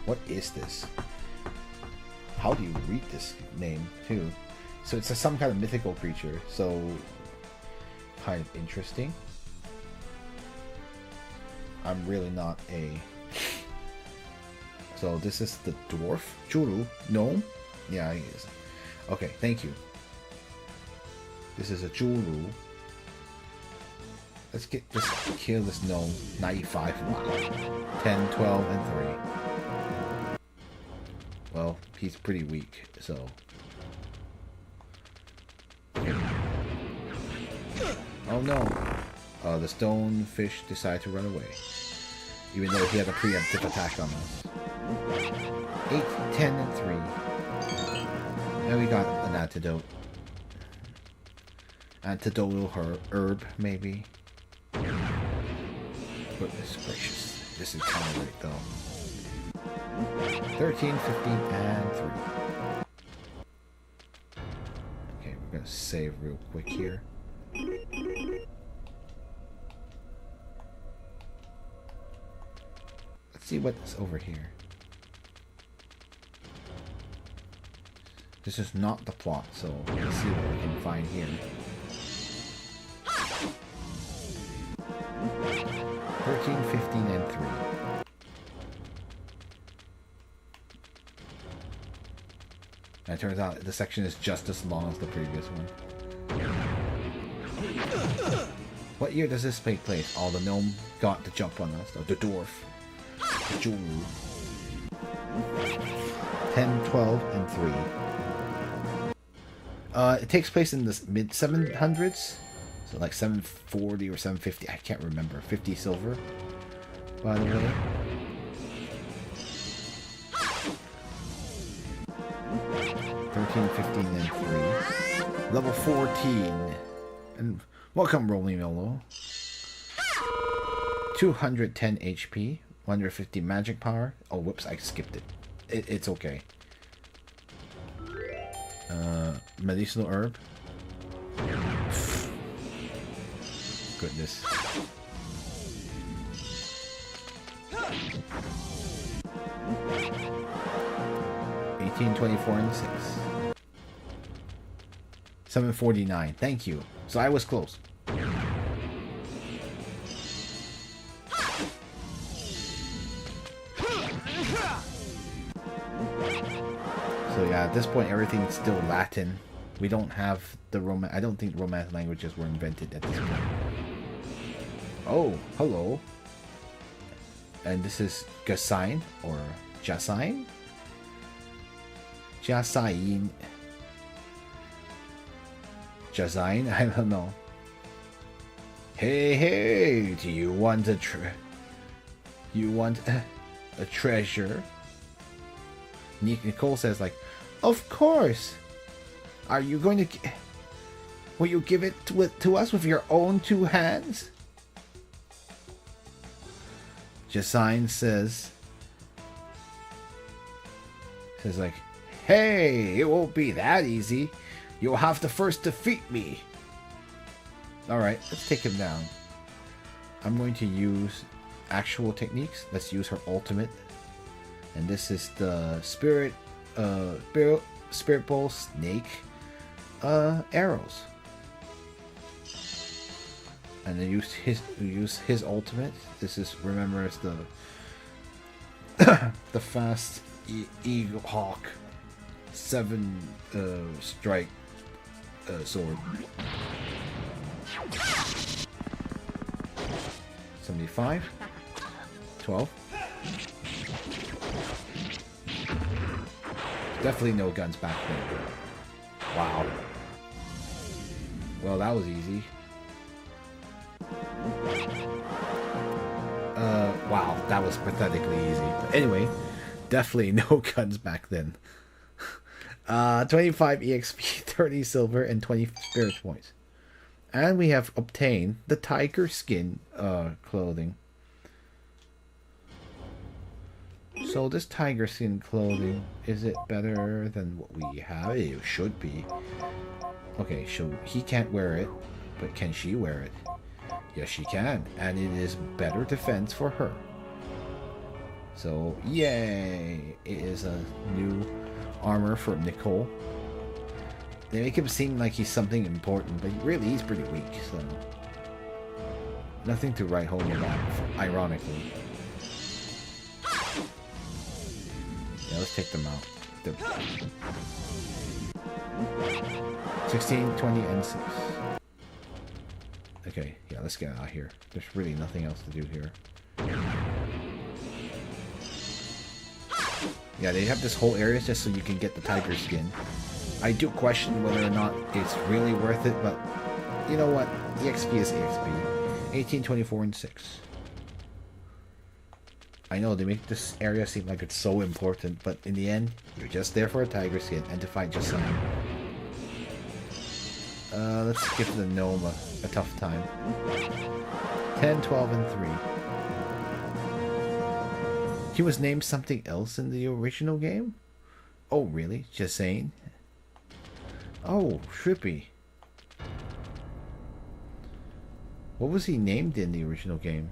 What is this? How do you read this name, too? So it's some kind of mythical creature, so... Kind of interesting. I'm really not a... So this is the dwarf? Churu? Gnome? Yeah, I guess. Okay, thank you. This is a Churu. Let's kill this gnome. 95. Wow. 10, 12, and 3. Well, he's pretty weak, so... Okay. Oh no! The stonefish decided to run away. Even though he had a preemptive attack on us. 8, 10, and 3. And we got an antidote. Antidotal herb, maybe. Goodness gracious. This is kind of late though. 13, 15, and 3. Okay, we're gonna save real quick here. Let's see what's over here. This is not the plot, so let's see what we can find here. 13, 15, and 3. And it turns out the section is just as long as the previous one. What year does this take place? Oh, the gnome got the jump on us. The dwarf. The Julu. 10, 12, and 3. It takes place in the mid 700s. So like 740 or 750. I can't remember. 50 silver, by the way. 13, 15, and 3. Level 14. And welcome, Rolling Mellow. 210 HP. 150 magic power. Oh, whoops, I skipped it. It's okay. Medicinal herb. Goodness. 18, 24, and 6. 749. Thank you. So I was close. So yeah, at this point everything's still Latin. We don't have the Roman. I don't think Romance languages were invented at this point. Oh, hello. And this is Gasain or Jasain? Jasain. Jasain? I don't know. Hey, do you want a treasure? Nicole says like, of course. Are you going to... Will you give it to us with your own 2 hands? Jasain says like, hey, it won't be that easy. You'll have to first defeat me. Alright, let's take him down. I'm going to use actual techniques. Let's use her ultimate. And this is the Spirit Bowl Snake arrows. And then use his ultimate. This is, remember, it's the the fast Eagle Hawk 7 strike sword. 75. 12. Definitely no guns back then. Wow. Well, that was easy. Wow, that was pathetically easy. But anyway, definitely no guns back then. 25 EXP, 30 silver, and 20 spirit points. And we have obtained the tiger skin clothing. So this tiger skin clothing, is it better than what we have? It should be. Okay, so he can't wear it, but can she wear it? Yes, she can, and it is better defense for her. So, yay! It is a new armor for Nicole. They make him seem like he's something important, but really he's pretty weak, so... Nothing to write home about, ironically. Yeah, let's take them out. 16, 20, and 6. Okay, yeah, let's get out of here. There's really nothing else to do here. Yeah, they have this whole area just so you can get the tiger skin. I do question whether or not it's really worth it, but you know what? EXP is EXP. 18, 24, and 6. I know, they make this area seem like it's so important, but in the end, you're just there for a tiger skin and to fight just something. Let's give the gnome a tough time. 10, 12, and 3. He was named something else in the original game? Oh, really? Just saying? Oh, trippy. What was he named in the original game?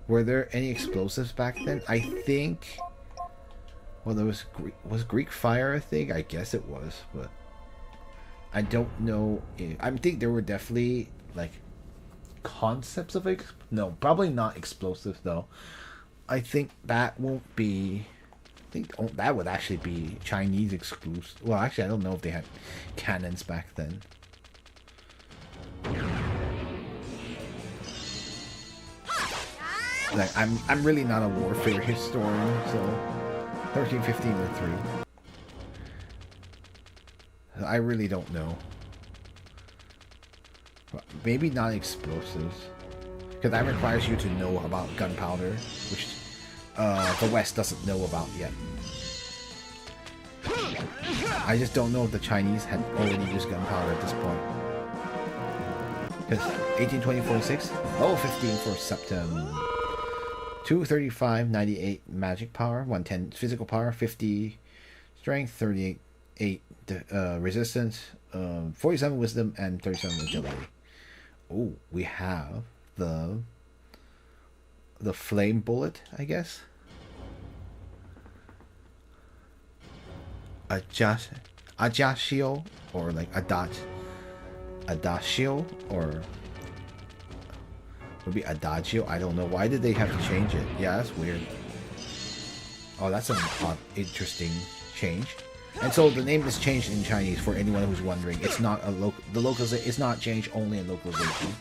Were there any explosives back then? I think... Well, there was... Was Greek fire a thing? I guess it was, but... I don't know if... I think there were definitely, like... Concepts of... No, probably not explosives, though. I think that won't be... I think that would actually be Chinese exclusive. Well, actually, I don't know if they had cannons back then. Like, I'm really not a warfare historian, so 13, 15, and 3. I really don't know. Maybe not explosives, because that requires you to know about gunpowder, which the West doesn't know about yet. I just don't know if the Chinese had already used gunpowder at this point. Because 18, 20, 46, level 15 for September. 235, 98 magic power, 110 physical power, 50 strength, 38 resistance, 47 wisdom, and 37 agility. Oh, we have the flame bullet, I guess. Ajaccio, or like Adagio, or would be Adagio. I don't know. Why did they have to change it? Yeah, that's weird. Oh, that's an interesting change. And so the name is changed in Chinese for anyone who's wondering. It's not a it's not changed only in localization.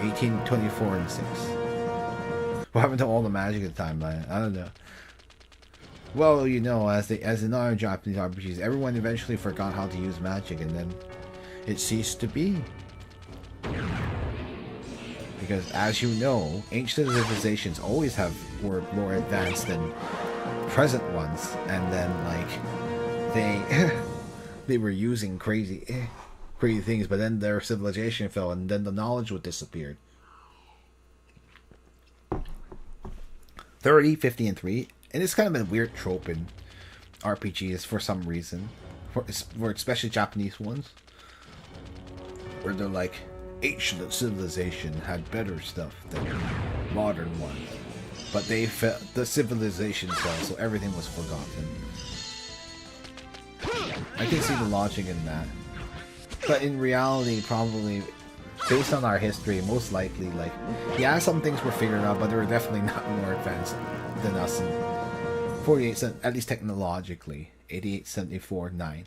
18, 24, and 6. What happened to all the magic at the timeline? I don't know. Well, you know, as in other Japanese RPGs, everyone eventually forgot how to use magic, and then it ceased to be. Because, as you know, ancient civilizations always were more advanced than present ones, and then like they were using crazy things, but then their civilization fell, and then the knowledge would disappear. 30, 50, and 3. And it's kind of a weird trope in RPGs for some reason, for especially Japanese ones, where they're like, ancient civilization had better stuff than modern ones, but the civilization fell, so everything was forgotten. I can see the logic in that, but in reality, probably based on our history, most likely, like, yeah, some things were figured out, but they were definitely not more advanced than us. In 48, at least technologically. 88, 74, 9.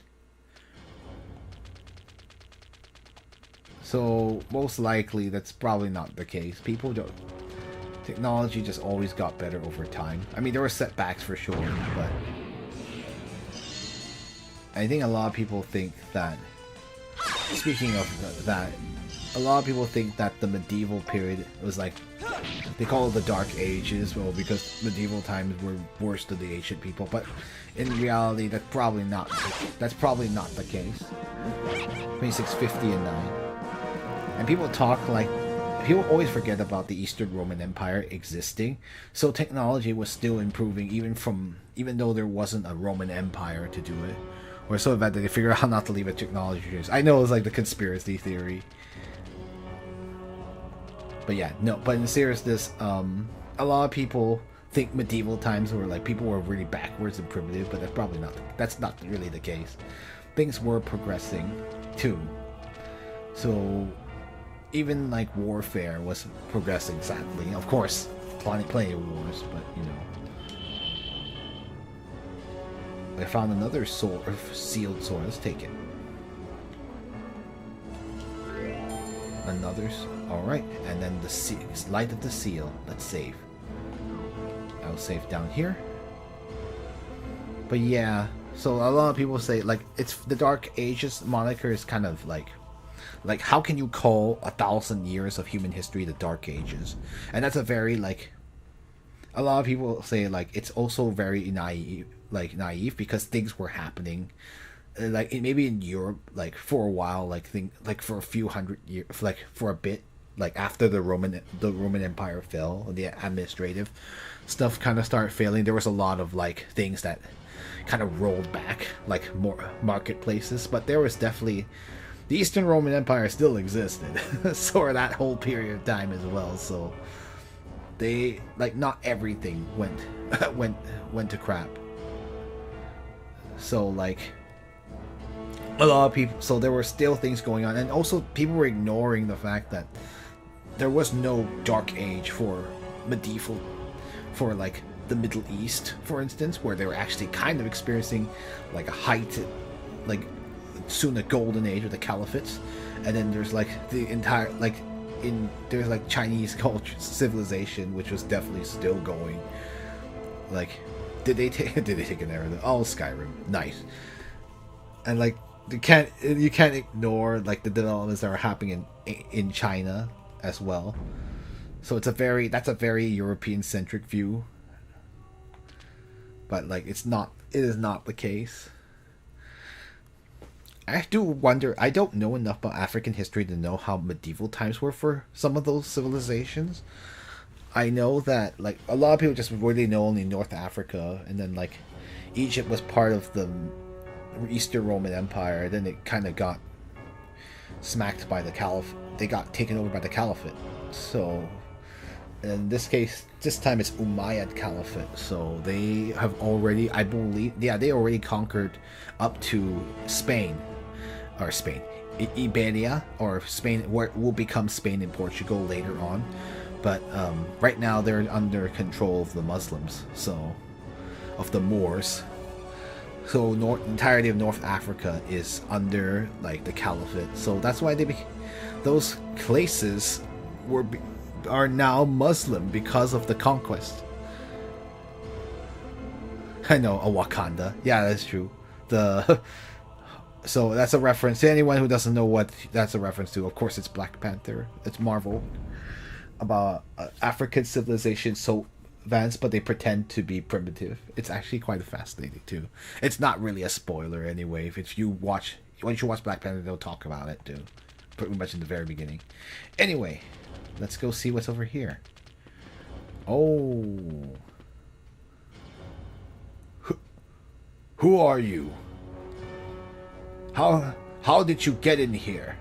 So most likely that's probably not the case. People don't. Technology just always got better over time. I mean, there were setbacks for sure, but I think a lot of people think that. Speaking of that, a lot of people think that the medieval period was like, they call it the Dark Ages, well, because medieval times were worse than the ancient people. But in reality, that's probably not the case. 26, 50, and 9. And people talk like people always forget about the Eastern Roman Empire existing. So technology was still improving even though there wasn't a Roman Empire to do it. Or so bad that they figured out how not to leave a technology trace. I know it's like the conspiracy theory. But yeah, no, but in seriousness, a lot of people think medieval times were like people were really backwards and primitive, but that's not really the case. Things were progressing too. So even like warfare was progressing sadly. Of course, plenty of wars, but you know. I found another sword, sealed sword. Let's take it. Another. All right, and then the light of the seal. Let's save. I'll save down here. But yeah, so a lot of people say like it's the Dark Ages moniker is kind of like how can you call 1,000 years of human history the Dark Ages? And that's a very like a lot of people say like it's also very naive because things were happening like maybe in Europe like for a while like for a few hundred years like for a bit like after the Roman Empire fell, the administrative stuff kind of started failing. There was a lot of like things that kind of rolled back like more marketplaces, but there was definitely the Eastern Roman Empire still existed so that whole period of time as well. So they like not everything went to crap. So like a lot of people, so there were still things going on, and also people were ignoring the fact that there was no dark age for medieval, for like the Middle East, for instance, where they were actually kind of experiencing like a height, like soon a golden age of the caliphates, and then there's like the entire like there's like Chinese culture civilization, which was definitely still going. Like, did they take an error? Oh, Skyrim, nice, and like you can't ignore like the developments that are happening in China as well. So that's a very European centric view, but like it is not the case. I do wonder, I don't know enough about African history to know how medieval times were for some of those civilizations. I know that like a lot of people just really know only North Africa, and then like Egypt was part of the Eastern Roman Empire, then it kind of got smacked by the Caliphate. They got taken over by the Caliphate. So in this case, this time it's Umayyad Caliphate. So they have already, I believe, they already conquered up to Spain, Iberia, or Spain, where will become Spain and Portugal later on. But right now they're under control of the Muslims, so of the Moors. So entirety of North Africa is under like the Caliphate. So that's why those places are now Muslim because of the conquest. I know, a Wakanda. Yeah, that's true. So that's a reference to anyone who doesn't know what that's a reference to. Of course, it's Black Panther. It's Marvel about African civilization so advanced, but they pretend to be primitive. It's actually quite fascinating too. It's not really a spoiler anyway. Once you watch Black Panther, they'll talk about it too, pretty much in the very beginning. Anyway, let's go see what's over here. Oh, who are you? How did you get in here?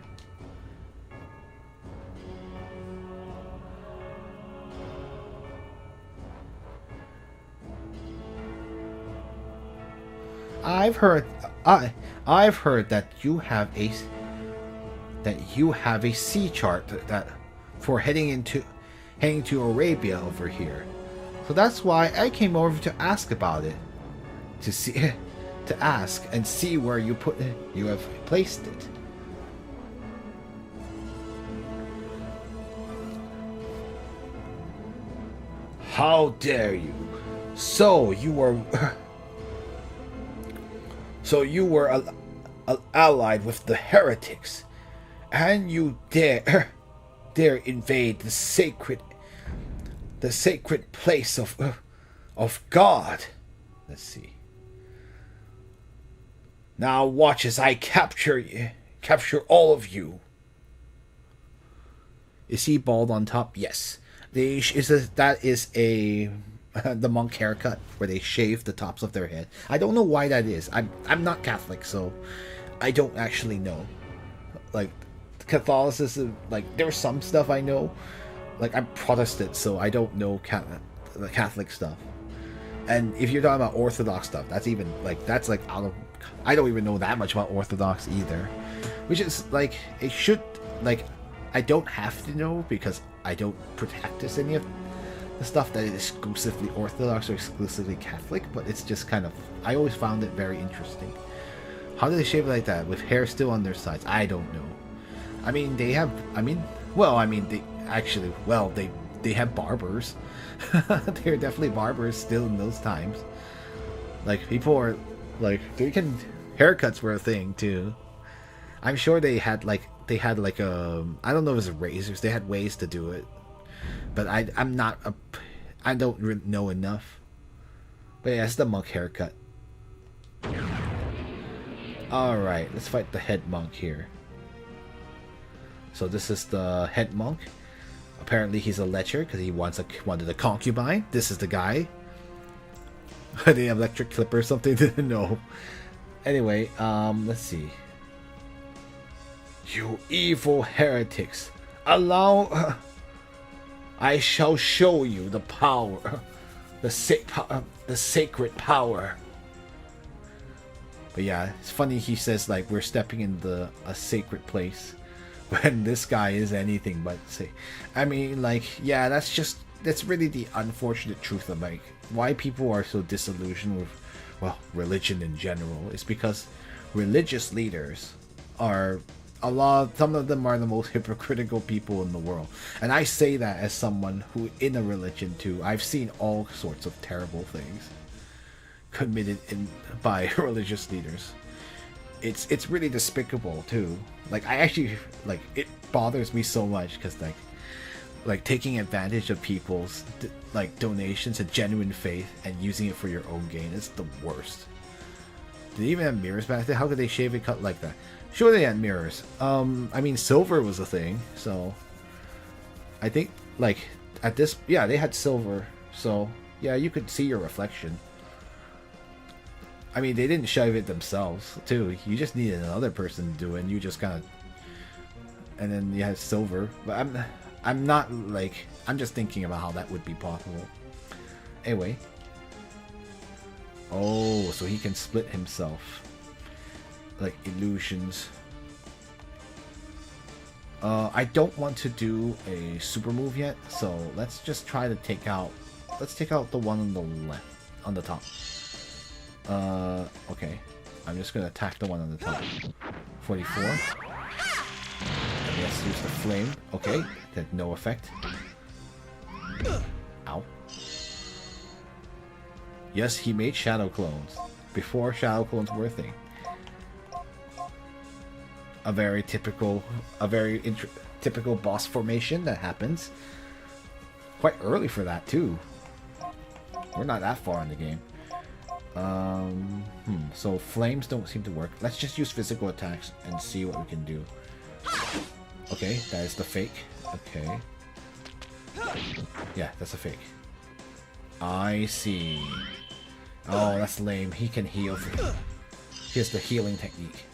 I've heard that you have a sea chart that for heading to Arabia over here. So that's why I came over to ask about it. To ask and see where you have placed it. How dare you? So you were allied with the heretics, and you dare invade the sacred place of God. Let's see. Now watch as I capture all of you. Is he bald on top? Yes. That is a the monk haircut where they shave the tops of their head. I don't know why that is. I'm not Catholic, so I don't actually know. Like Catholicism, like there's some stuff I know. Like I'm Protestant, so I don't know the Catholic stuff. And if you're talking about Orthodox stuff, that's like out of. I don't even know that much about Orthodox either, which is like it should like. I don't have to know because I don't practice any of the stuff that is exclusively Orthodox or exclusively Catholic, but it's just kind of, I always found it very interesting. How do they shave it like that with hair still on their sides? I don't know. I mean, they have, they have barbers. They're definitely barbers still in those times. Like, people are, like, haircuts were a thing, too. I'm sure they had I don't know if it was razors. They had ways to do it, but I don't really know enough. But yeah, it's the monk haircut. All right, let's fight the head monk here. So this is the head monk. Apparently he's a lecher because he wanted a concubine. This is the guy. The electric clipper or something. No. Anyway, let's see. You evil heretics! I shall show you the power, the sacred power. But yeah, it's funny he says like we're stepping in a sacred place, when this guy is anything but say. I mean, like, yeah, that's really the unfortunate truth of like why people are so disillusioned with religion in general. Is because religious leaders are. Some of them are the most hypocritical people in the world. And I say that as someone who, in a religion too, I've seen all sorts of terrible things committed by religious leaders. It's really despicable too. Like, I actually, like, it bothers me so much because, like taking advantage of people's, like, donations and genuine faith and using it for your own gain is the worst. Did they even have mirrors back then? How could they shave it cut like that? Sure, they had mirrors. I mean, silver was a thing, so I think, like, they had silver, so yeah, you could see your reflection. I mean, they didn't shave it themselves, too. You just needed another person to do it, and you just kind of, and then you had silver. But I'm not, like, I'm just thinking about how that would be possible. Anyway. Oh, so he can split himself. Like illusions. I don't want to do a super move yet, so let's just try to take out. Let's take out the one on the left, on the top. Okay. I'm just gonna attack the one on the top. 44. And let's use the flame. Okay, that no effect. Ow. Yes, he made shadow clones before shadow clones were a thing. A very typical boss formation that happens quite early for that too. We're not that far in the game. So flames don't seem to work. Let's just use physical attacks and see what we can do. Okay, that is the fake. Okay. Yeah, that's a fake. I see. Oh, that's lame. He can heal. Here's the healing technique.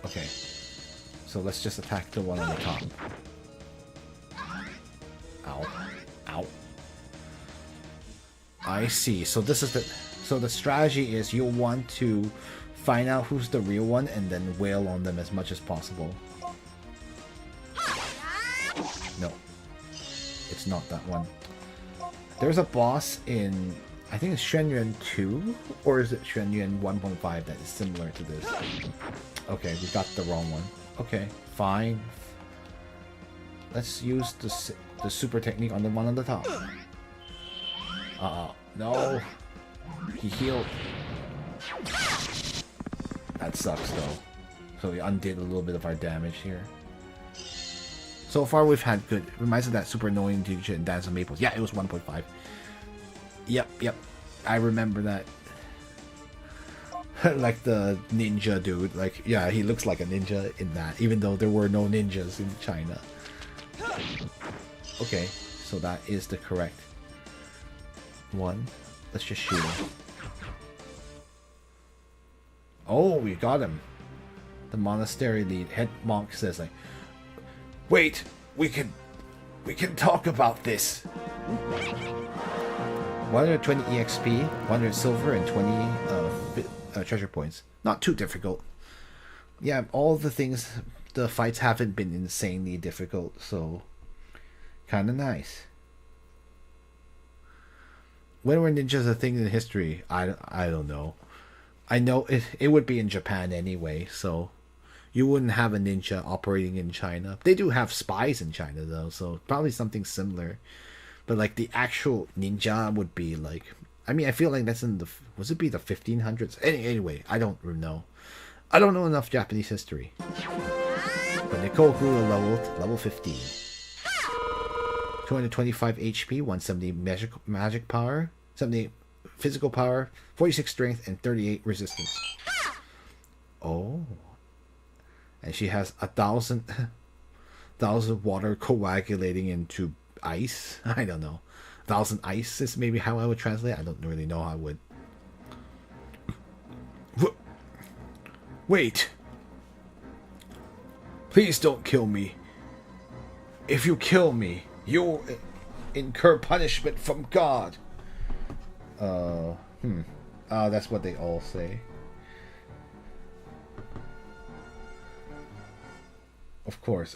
Okay, so let's just attack the one on the top. Ow. Ow. I see. So this is the strategy is you'll want to find out who's the real one and then wail on them as much as possible. No. It's not that one. There's a boss in, I think it's Xuan Yuan 2, or is it Xuan Yuan 1.5 that is similar to this? Okay, we got the wrong one. Okay, fine. Let's use the super technique on the one on the top. No. He healed. That sucks though. So we undid a little bit of our damage here. So far we've had good. Reminds me of that super annoying teacher in Dance of Maples. Yeah, it was 1.5. Yep. I remember that. like the ninja dude. Like, yeah, he looks like a ninja in that, even though there were no ninjas in China. Okay, so that is the correct one. Let's just shoot him. Oh, we got him. The monastery lead head monk says, like, wait, we can talk about this. 120 EXP, 100 silver, and 20 treasure points. Not too difficult. Yeah, all the things, the fights haven't been insanely difficult, so kind of nice. When were ninjas a thing in history? I don't know. I know it would be in Japan anyway, so you wouldn't have a ninja operating in China. They do have spies in China though, so probably something similar. But like the actual ninja would be like, I mean, I feel like that's in the, was it be the 1500s? Anyway, I don't know. I don't know enough Japanese history. But Nikoku level 15. 225 HP, 170 magic power, 70 physical power, 46 strength, and 38 resistance. Oh. And she has 1,000 water coagulating into ice. I don't know. 1,000 ice is maybe how I would translate. I don't really know how I would. Wait. Please don't kill me. If you kill me, you'll incur punishment from God. That's what they all say. Of course,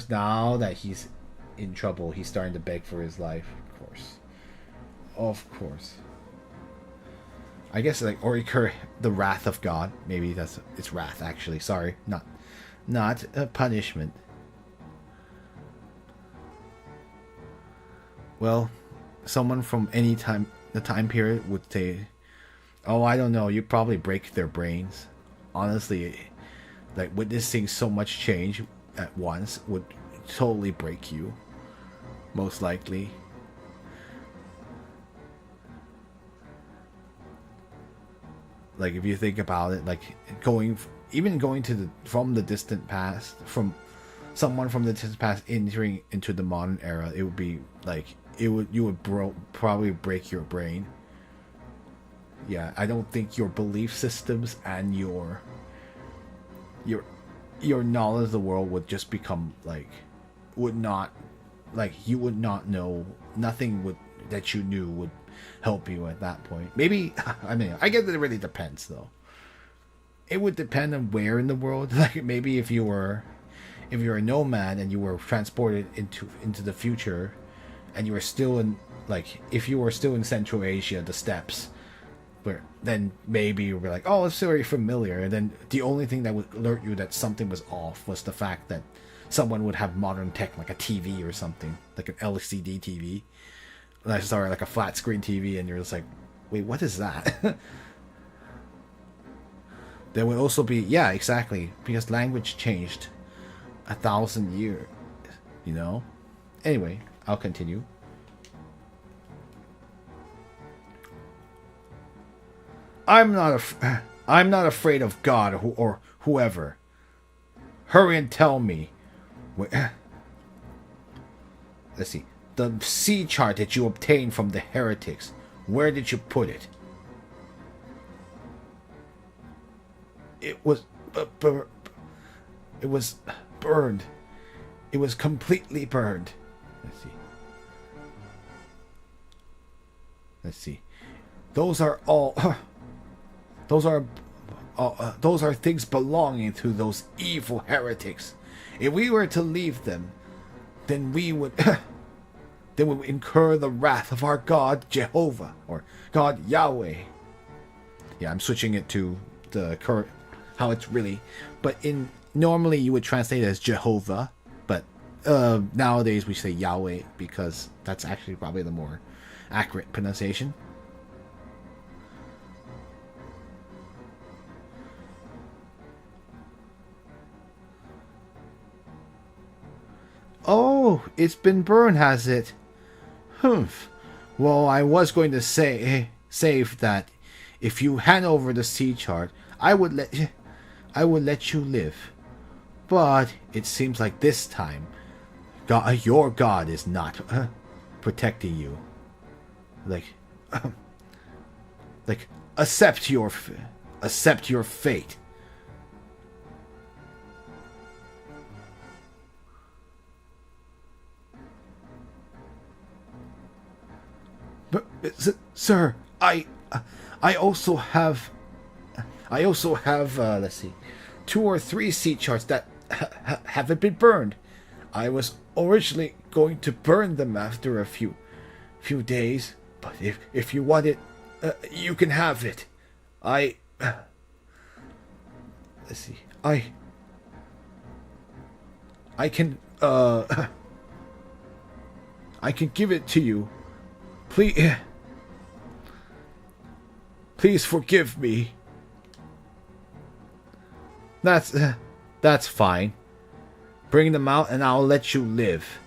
now that he's in trouble, he's starting to beg for his life. Of course. I guess like, or incur the wrath of God. Maybe it's wrath actually. Sorry, not a punishment. Well, someone from any time, the time period would say, oh, I don't know, you probably break their brains. Honestly, like witnessing so much change at once would totally break you. Most likely. Like if you think about it, like going to from the distant past, from someone from the distant past entering into the modern era, it would be like you would probably break your brain. Yeah, I don't think your belief systems and your knowledge of the world would just become like, you would not know, nothing that you knew would help you at that point. Maybe, I mean, I guess it really depends though. It would depend on where in the world. Like maybe if you're a nomad and you were transported into the future, and you were still in, like, if you were still in Central Asia, the steppes, where then maybe you were like, oh, it's very familiar, and then the only thing that would alert you that something was off was the fact that someone would have modern tech, like a TV or something, like an LCD TV. Like a flat screen TV, and you're just like, wait, what is that? There would also be, yeah, exactly, because language changed 1,000 years, you know? Anyway, I'll continue. I'm not afraid of God or whoever. Hurry and tell me. Let's see. The sea chart that you obtained from the heretics, where did you put it? It was burned. It was completely burned. Let's see. Those are things belonging to those evil heretics. If we were to leave them, then we would incur the wrath of our God Jehovah, or God Yahweh. Yeah, I'm switching it to the current, how it's really, but normally you would translate it as Jehovah, but nowadays we say Yahweh because that's actually probably the more accurate pronunciation. Oh, it's been burned, has it? Humph. Well, I was going to say that If you hand over the sea chart, I would let you live. But it seems like this time, your God is not protecting you. Like, like accept your fate. But sir, I also have let's see, 2 or 3 sea charts that haven't been burned. I was originally going to burn them after a few days, but if you want it, you can have it. Let's see, I can I can give it to you. Please forgive me. That's fine. Bring them out and I'll let you live.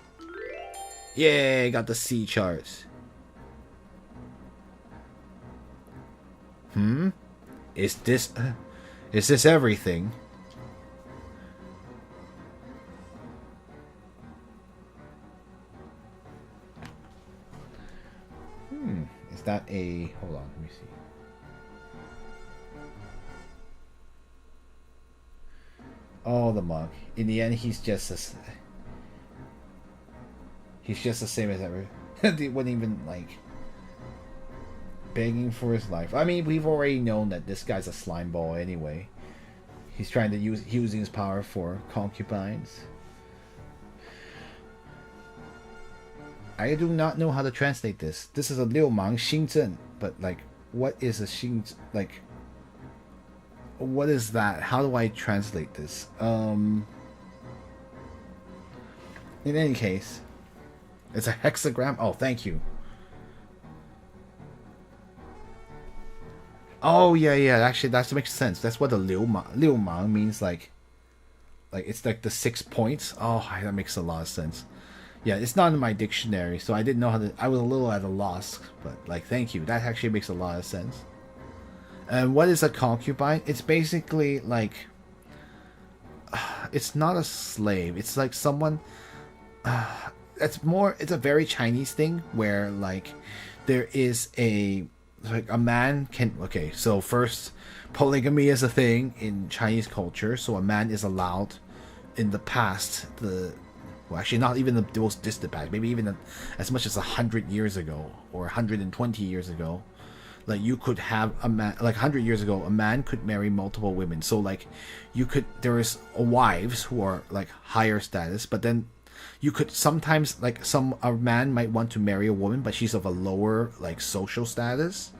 Yay, got the sea charts. Is this everything? Is that a... Hold on, let me see. Oh, the monk. In the end, he's just the same as ever. He wouldn't even, like, begging for his life. I mean, we've already known that this guy's a slime ball anyway. He's trying to using his power for concubines. I do not know how to translate this. This is a Liu Mang Xingzhen, but like, what is a Xing? Like, what is that? How do I translate this? In any case, it's a hexagram. Oh, thank you. Oh yeah. Actually, that makes sense. That's what the Liu Mang means. Like it's like the 6 points. Oh, that makes a lot of sense. Yeah, it's not in my dictionary, so I didn't know how to... I was a little at a loss, but, like, thank you. That actually makes a lot of sense. And what is a concubine? It's basically, like... it's not a slave. It's like someone... it's a very Chinese thing, where, like, there is a... Like, a man can... Okay, so first, polygamy is a thing in Chinese culture, so a man is allowed, in the past, well, actually, not even the most distant past. Maybe even as much as 100 years ago or 120 years ago, like you could have a man. Like 100 years ago, a man could marry multiple women. So like, there is wives who are like higher status, but then you could sometimes like a man might want to marry a woman, but she's of a lower like social status.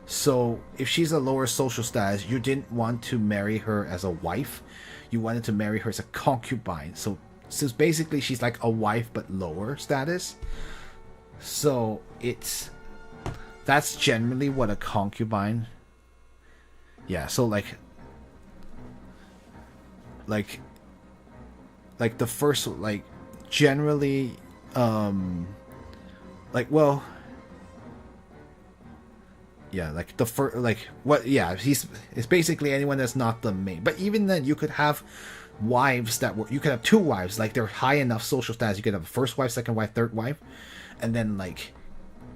So if she's a lower social status, you didn't want to marry her as a wife. You wanted to marry her as a concubine. So basically she's like a wife but lower status. So that's generally what a concubine. Yeah, so like the first, like generally like, well, yeah, like the first, like what, yeah, it's basically anyone that's not the main. But even then, you could have wives you could have 2 wives, like they're high enough social status. You could have a first wife, second wife, third wife, and then like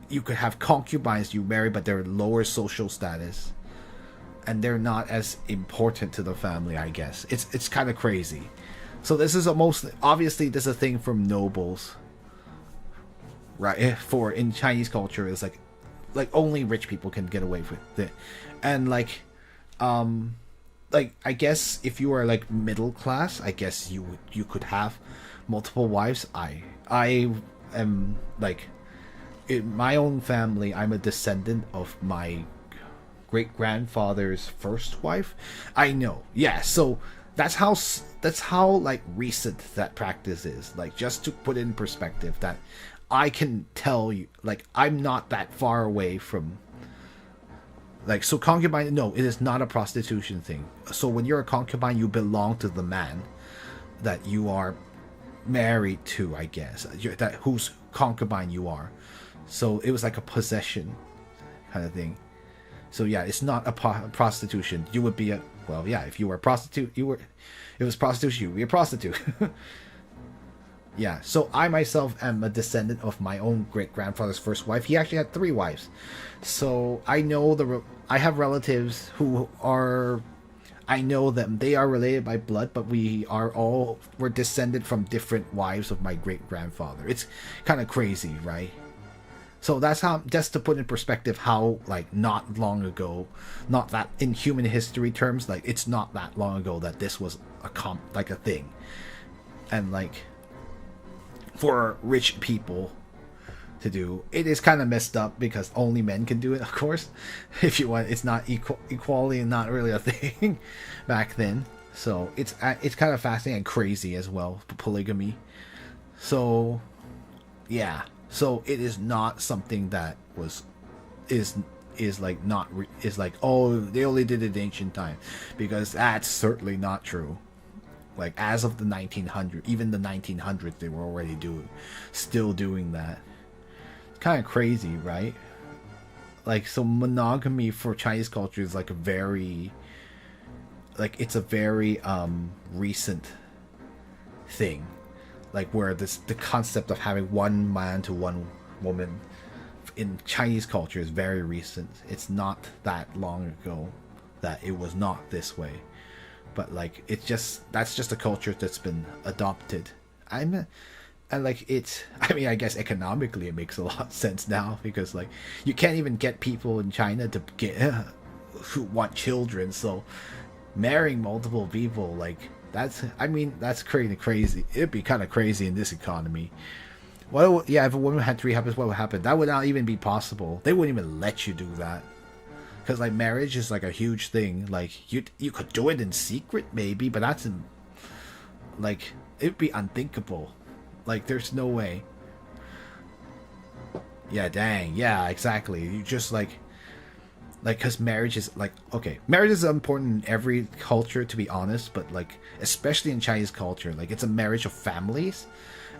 you could have concubines you marry, but they're lower social status, and they're not as important to the family. I guess it's kind of crazy. So this is obviously this is a thing from nobles, right? For in Chinese culture, it's like only rich people can get away with it, and like I guess if you are like middle class, I guess you could have multiple wives. I am like, in my own family, I'm a descendant of my great grandfather's first wife. I know, yeah. So that's how like recent that practice is. Like, just to put it in perspective, that I can tell you, like, I'm not that far away from. Like, so concubine, no, it is not a prostitution thing. So when you're a concubine, you belong to the man that you are married to, I guess. That whose concubine you are. So it was like a possession kind of thing. So yeah, it's not a prostitution. You would be a, well, yeah, if you were a prostitute, you were, it was prostitution, you would be a prostitute. Yeah, so I myself am a descendant of my own great grandfather's first wife. He actually had three wives. So I know I have relatives who are, I know them. They are related by blood, but we're descended from different wives of my great grandfather. It's kind of crazy, right? So that's how, just to put in perspective how, like, not long ago, not that in human history terms, like, it's not that long ago that this was like a thing. And like, for rich people to do, it is kind of messed up because only men can do it, of course. If you want, it's not equality, not really a thing back then. So it's kind of fascinating and crazy as well, polygamy. So yeah, so it is not something that is like not is like, oh, they only did it in ancient time, because that's certainly not true. Like, as of the 1900s, even the 1900s, they were already still doing that. It's kind of crazy, right? Like, so monogamy for Chinese culture is like it's a very recent thing. Like, where the concept of having one man to one woman in Chinese culture is very recent. It's not that long ago that it was not this way. But like, that's just a culture that's been adopted. And like, I mean, I guess economically it makes a lot of sense now, because like, you can't even get people in China to get who want children. So marrying multiple people, like, that's crazy. It'd be kind of crazy in this economy. Well, yeah, if a woman had three husbands, what would happen? That would not even be possible. They wouldn't even let you do that. Because like, marriage is like a huge thing. Like, you could do it in secret maybe, but that's like, it'd be unthinkable. Like, there's no way. Yeah, dang, yeah, exactly. You just like, because marriage is like, okay, marriage is important in every culture, to be honest, but like, especially in Chinese culture, like, it's a marriage of families,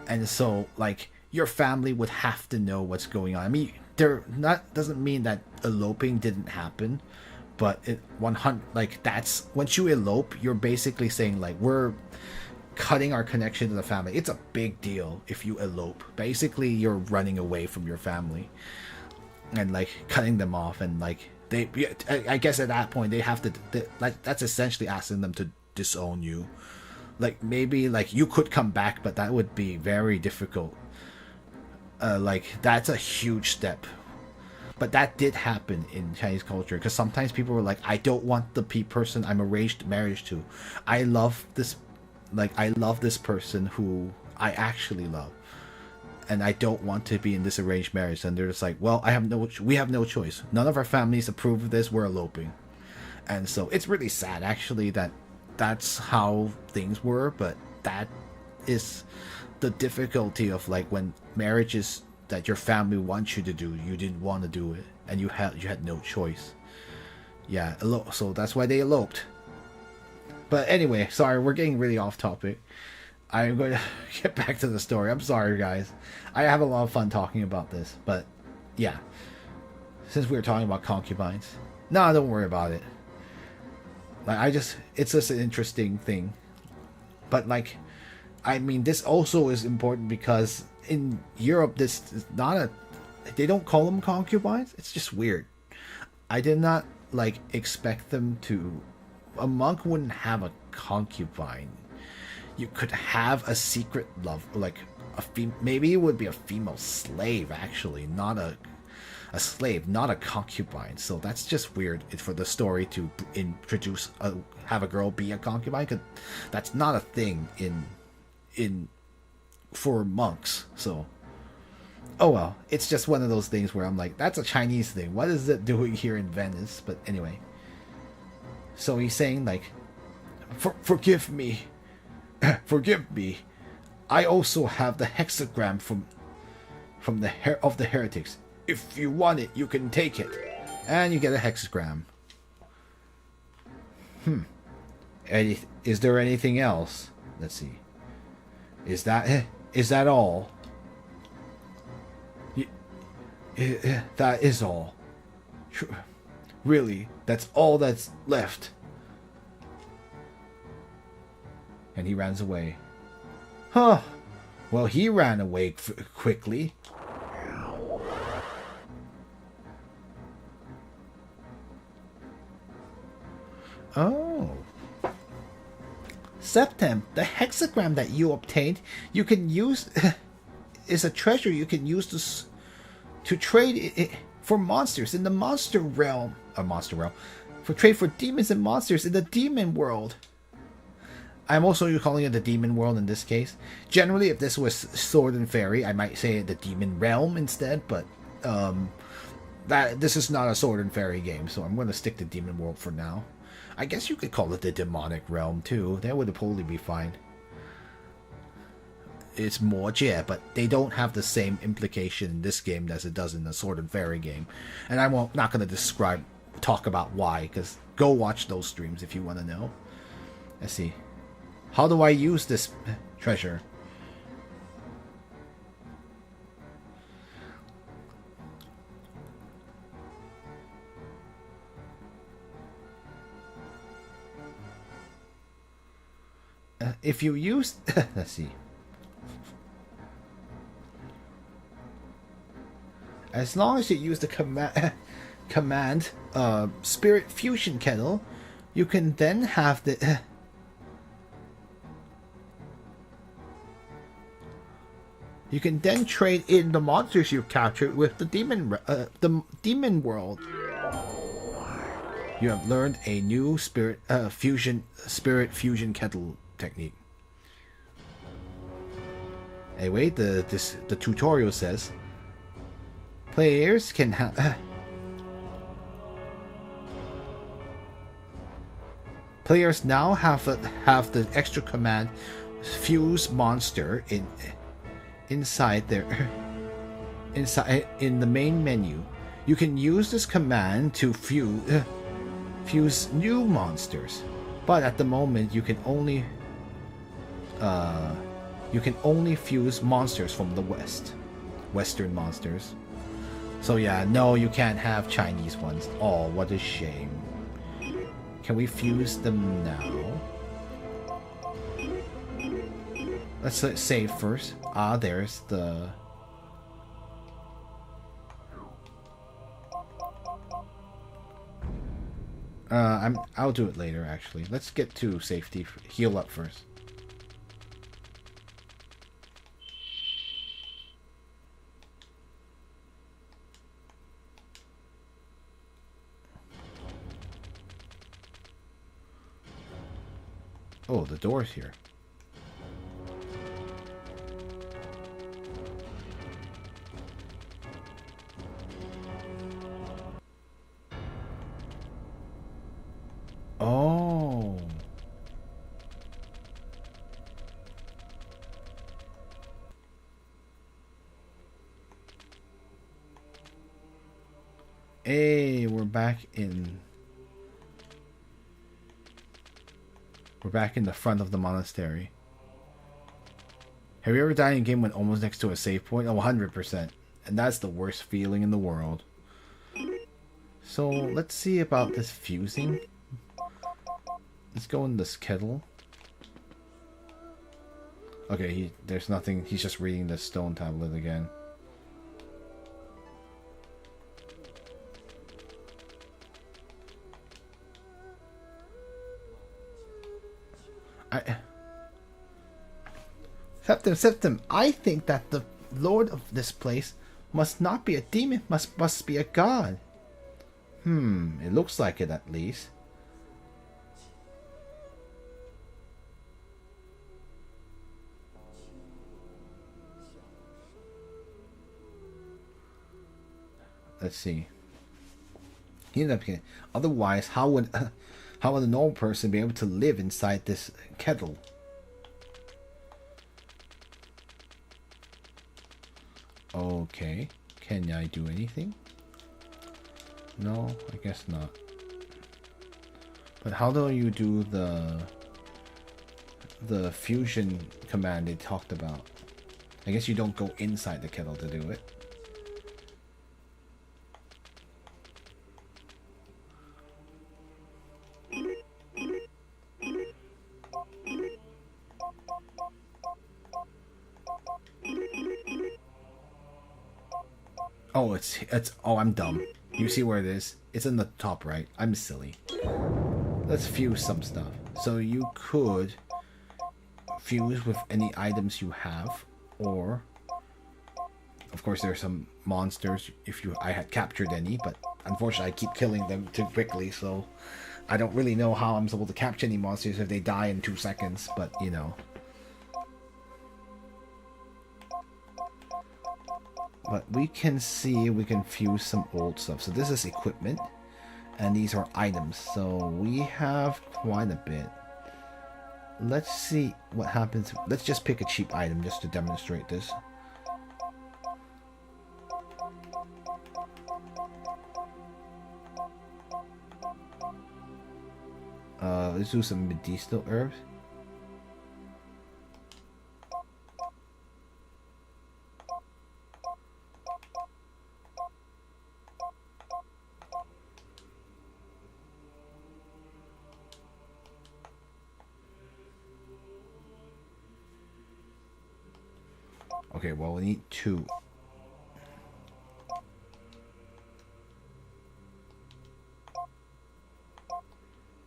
and so like, your family would have to know what's going on. I mean, doesn't mean that eloping didn't happen, but it 100, like, that's, once you elope, you're basically saying like, we're cutting our connection to the family. It's a big deal if you elope. Basically, you're running away from your family and like cutting them off, and like, I guess at that point they have to, like, that's essentially asking them to disown you. Like, maybe like, you could come back, but that would be very difficult. Like, that's a huge step. But that did happen in Chinese culture, because sometimes people were like, I don't want the person I'm arranged marriage to. I love this person who I actually love, and I don't want to be in this arranged marriage. And they're just like, well, we have no choice. None of our families approve of this. We're eloping. And so it's really sad, actually, that's how things were. But that is the difficulty of like, when marriages that your family wants you to do, you didn't want to do it, and you had no choice. Yeah, so that's why they eloped. But anyway, sorry, we're getting really off topic. I'm going to get back to the story. I'm sorry, guys. I have a lot of fun talking about this, but yeah, since we were talking about concubines, no, don't worry about it. Like, it's just an interesting thing. But like, I mean, this also is important because in Europe, this is not they don't call them concubines. It's just weird. I did not like expect them to. A monk wouldn't have a concubine. You could have a secret love, like maybe it would be a female slave, actually, not a slave, not a concubine. So that's just weird for the story to introduce have a girl be a concubine, because that's not a thing in for monks. So, oh well, it's just one of those things where I'm like, that's a Chinese thing. What is it doing here in Venice? But anyway, so he's saying like, forgive me, forgive me. I also have the hexagram from the of the heretics. If you want it, you can take it, and you get a hexagram. Is there anything else? Let's see. Is that all? That is all. Really, that's all that's left. And he runs away. Huh. Well, he ran away quickly. Oh. Septem, the hexagram that you obtained, you can use is a treasure you can use to trade it for monsters in the monster realm. For trade for demons and monsters in the demon world. I'm also calling it the demon world in this case. Generally, if this was Sword and Fairy, I might say the demon realm instead, but this is not a Sword and Fairy game, so I'm going to stick to demon world for now. I guess you could call it the demonic realm too. That would probably be fine. It's more, yeah, but they don't have the same implication in this game as it does in the Sword and Fairy game. And I'm not going to talk about why, because go watch those streams if you want to know. Let's see. How do I use this treasure? If you use... let's see. As long as you use the command Spirit Fusion Kettle, you can then have the... you can then trade in the monsters you've captured with the demon world. You have learned a new Spirit Fusion Kettle technique. Anyway, the tutorial says players can have players now have the extra command fuse monster inside in the main menu. You can use this command to fuse new monsters, but at the moment you can only fuse monsters from the western monsters. So yeah, no, you can't have Chinese ones. Oh, what a shame. Can we fuse them now? Let's save first. There's the... I'll do it later, actually. Let's get to safety. Heal up first. Oh, the door's here. Oh. Hey, we're back in the front of the monastery. Have you ever died in a game when almost next to a save point? Oh, 100%. And that's the worst feeling in the world. So, let's see about this fusing. Let's go in this kettle. Okay, there's nothing. He's just reading the stone tablet again. Septim, I think that the lord of this place must not be a demon, must be a god. It looks like it at least. Let's see. He ended up getting, otherwise, how would a normal person be able to live inside this kettle? Okay. Can I do anything? No, I guess not. But how do you do the fusion command they talked about? I guess you don't go inside the kettle to do it. Oh, oh, I'm dumb. You see where it is? It's in the top right. I'm silly. Let's fuse some stuff. So you could fuse with any items you have, or of course there are some monsters if I had captured any, but unfortunately I keep killing them too quickly, so I don't really know how I'm supposed to capture any monsters if they die in 2 seconds, but you know. But we can see we can fuse some old stuff. So this is equipment, and these are items. So we have quite a bit. Let's see what happens. Let's just pick a cheap item just to demonstrate this. Let's do some medicinal herbs. Okay, well, we need 2.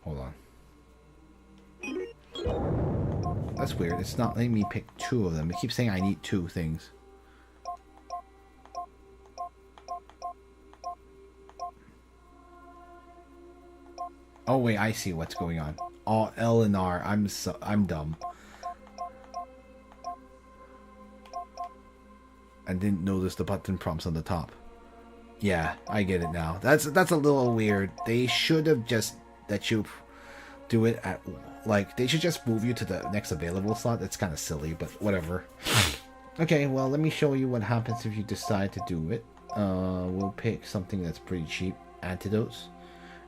Hold on. That's weird. It's not letting me pick 2 of them. It keeps saying I need 2 things. Oh wait, I see what's going on. Oh, L and R. I'm dumb. I didn't notice the button prompts on the top. Yeah, I get it now. That's a little weird. They should have just let you do it at, like, they should just move you to the next available slot. That's kind of silly, but whatever. Okay, well, let me show you what happens if you decide to do it. We'll pick something that's pretty cheap, antidotes.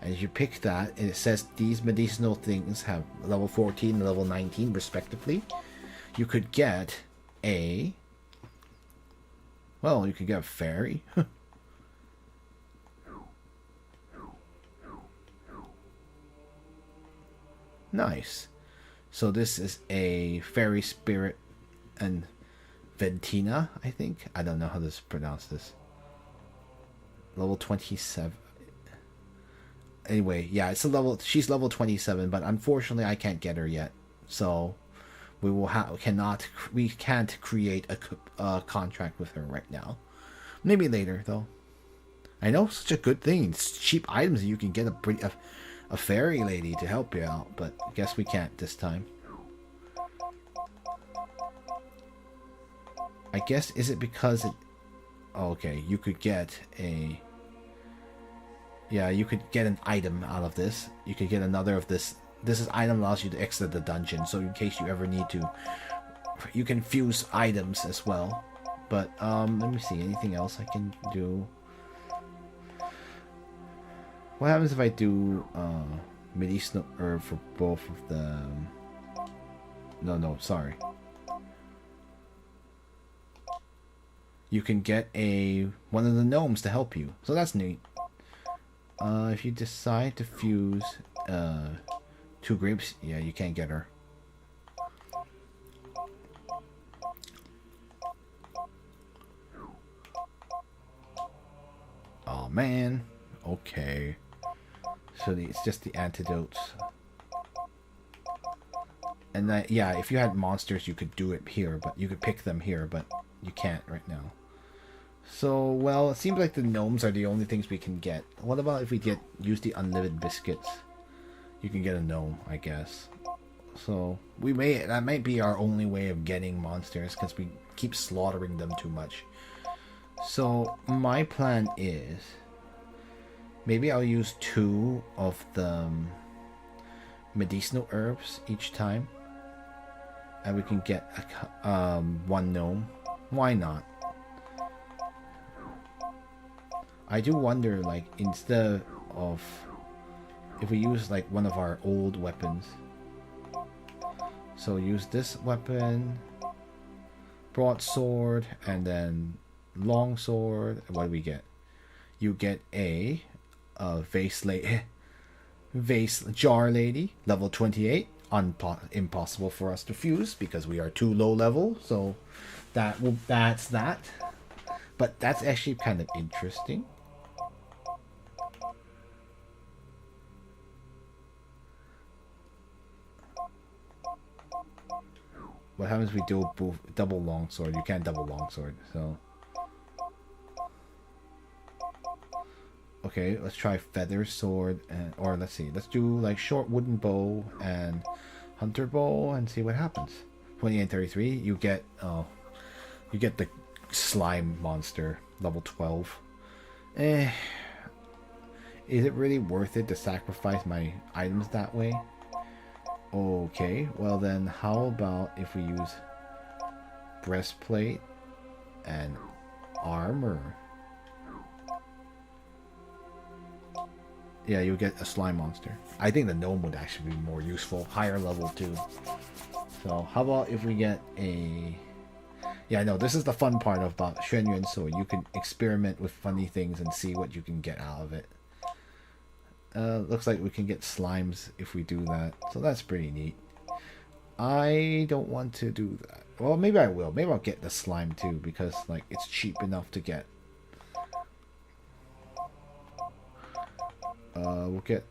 And if you pick that, and it says these medicinal things have level 14 and level 19 respectively, you could get a... Well, you could get a fairy. Nice. So this is a fairy spirit and Ventina, I think. I don't know how to pronounce this. Level 27. Anyway, yeah, it's a level. She's level 27, but unfortunately, I can't get her yet. So we can't create a contract with her right now. Maybe later, though. I know, such a good thing. It's cheap items, and you can get a fairy lady to help you out, but I guess we can't this time. I guess, is it because it... Oh, okay, you could get a... Yeah, you could get an item out of this. You could get another of this. This item allows you to exit the dungeon, so in case you ever need to, you can fuse items as well. But, let me see, anything else I can do? What happens if I do, medicinal herb for both of them? No, sorry. You can get one of the gnomes to help you, so that's neat. If you decide to fuse 2 grapes, yeah, you can't get her. Oh man. Okay. So it's just the antidotes. And that, yeah, if you had monsters, you could do it here, but you could pick them here, but you can't right now. So, well, it seems like the gnomes are the only things we can get. What about if we use the unlimited biscuits? You can get a gnome, I guess. So, that might be our only way of getting monsters, because we keep slaughtering them too much. So, my plan is, maybe I'll use 2 of the medicinal herbs each time. And we can get 1 gnome. Why not? I do wonder, like, instead of... If we use, like, one of our old weapons. So use this weapon. Broadsword. And then longsword. What do we get? You get a vase jar lady. Level 28. Impossible for us to fuse because we are too low level. So that's that. But that's actually kind of interesting. What happens if we do double longsword? You can't double longsword, so... Okay, let's try feather sword, or let's see. Let's do like short wooden bow and hunter bow and see what happens. 20 and 33, you get the slime monster, level 12. Is it really worth it to sacrifice my items that way? Okay, well then how about if we use breastplate and armor? Yeah, you get a slime monster. I think the gnome would actually be more useful, higher level too. So how about if we get a... Yeah, I know, this is the fun part about Xuan Yuan sword. You can experiment with funny things and see what you can get out of it. Looks like we can get slimes if we do that. So that's pretty neat. I don't want to do that. Well, maybe I will. Maybe I'll get the slime too, because like it's cheap enough to get. We'll get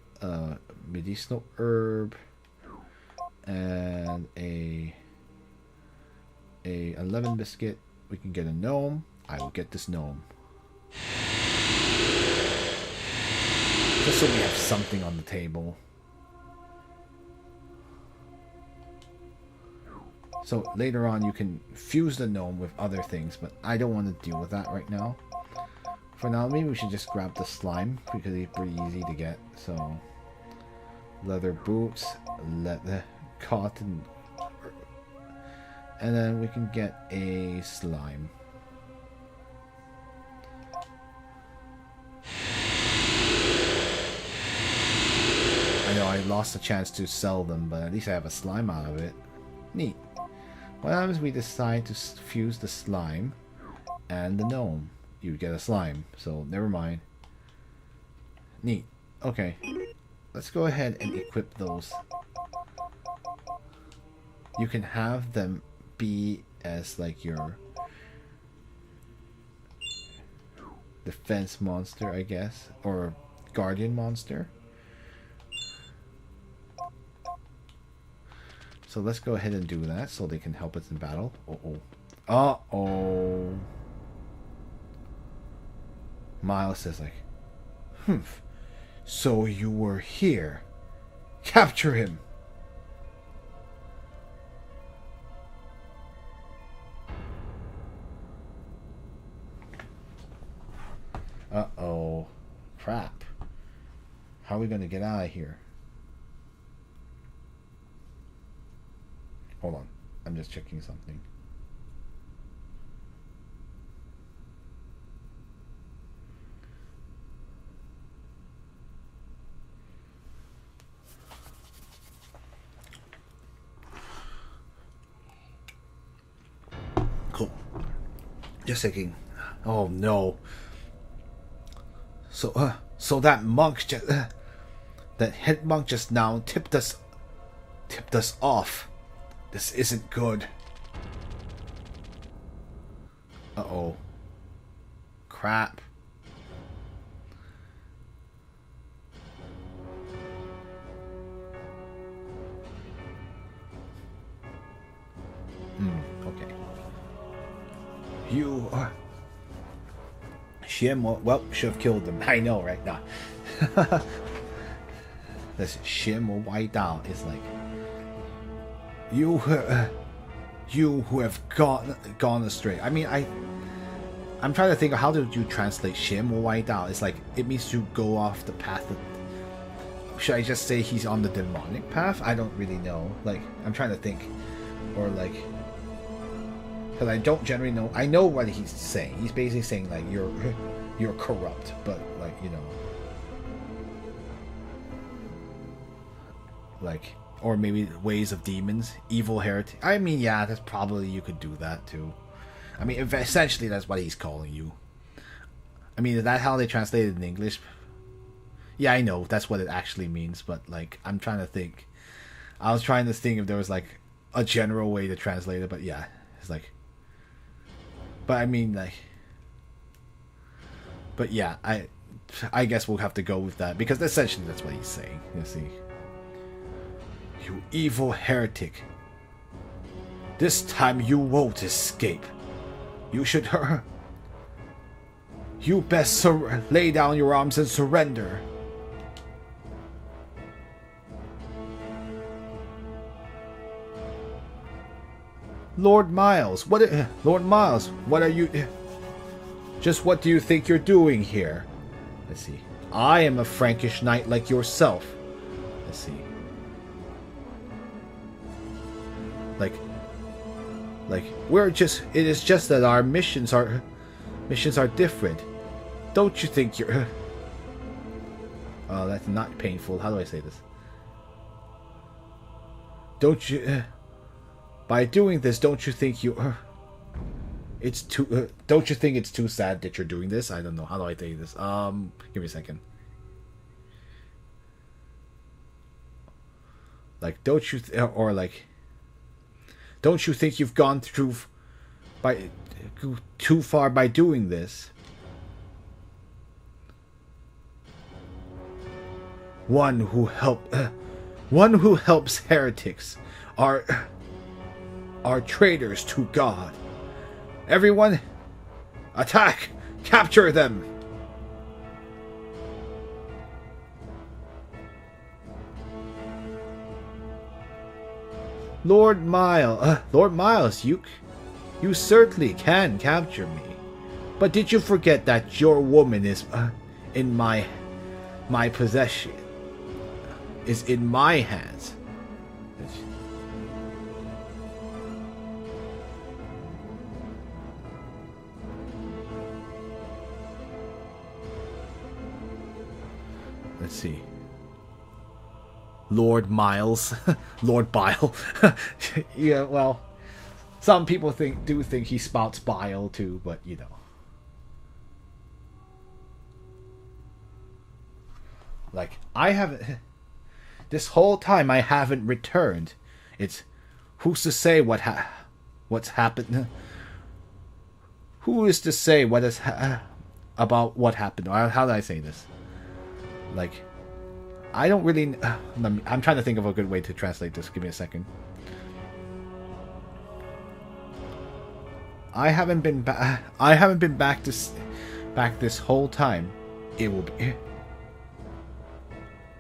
medicinal herb and a lemon biscuit. We can get a gnome. I will get this gnome. Just so we have something on the table. So later on you can fuse the gnome with other things, but I don't want to deal with that right now. For now, maybe we should just grab the slime, because it's pretty easy to get. So, leather boots, leather, cotton, and then we can get a slime. I know I lost a chance to sell them, but at least I have a slime out of it. Neat. What happens if we decide to fuse the slime and the gnome? You get a slime, so never mind. Neat. Okay. Let's go ahead and equip those. You can have them be as like your defense monster, I guess, or guardian monster. So let's go ahead and do that so they can help us in battle. Uh-oh. Uh-oh. Miles says like, "Humph. So you were here. Capture him." Uh-oh. Crap. How are we going to get out of here? Hold on. I'm just checking something. Cool. Just thinking. Oh no. So that monk just, that head monk just now tipped us off. This isn't good. Uh-oh. Crap. Okay. You are... Shim, well, should have killed them. I know, right? Nah. This Shim or White Dao is like... You who have gone astray. I mean, I'm trying to think of how did you translate Shim or White Dao. It's like, it means to go off the path of... Should I just say he's on the demonic path? I don't really know. Like, I'm trying to think. Or like... Because I don't generally know. I know what he's saying. He's basically saying like you're corrupt, but like, you know, like, or maybe ways of demons, evil heretic. I mean, yeah, that's probably, you could do that too. I mean, essentially that's what he's calling you. I mean, is that how they translate it in English? Yeah, I know that's what it actually means, but like, I'm trying to think. I was trying to think if there was like a general way to translate it, but yeah, it's like. But I mean, like, But yeah, I guess we'll have to go with that because essentially that's what he's saying. You see, you evil heretic. This time you won't escape. You should. You best lay down your arms and surrender. Lord Miles, Lord Miles, what are you? Just what do you think you're doing here? Let's see. I am a Frankish knight like yourself. Let's see. Like it is just that our missions are different. Don't you think you're... Oh, that's not painful. How do I say this? Don't you... By doing this, don't you think you... It's too... don't you think it's too sad that you're doing this? I don't know. How do I say this? Give me a second. Like, don't you... or like... Don't you think you've gone through... too far by doing this? One who helps heretics are traitors to God. Everyone, attack! Capture them! Lord Miles, you certainly can capture me. But did you forget that your woman is in my possession? Is in my hands. Let's see. Lord Miles. Lord Bile. Yeah, well, some people do think he spouts bile too, but you know. Like, I haven't... This whole time I haven't returned. It's... Who's to say what's happened? Who is to say what is... about what happened? Or how did I say this? Like... I don't really... I'm trying to think of a good way to translate this. Give me a second. I haven't been back this whole time. It will be...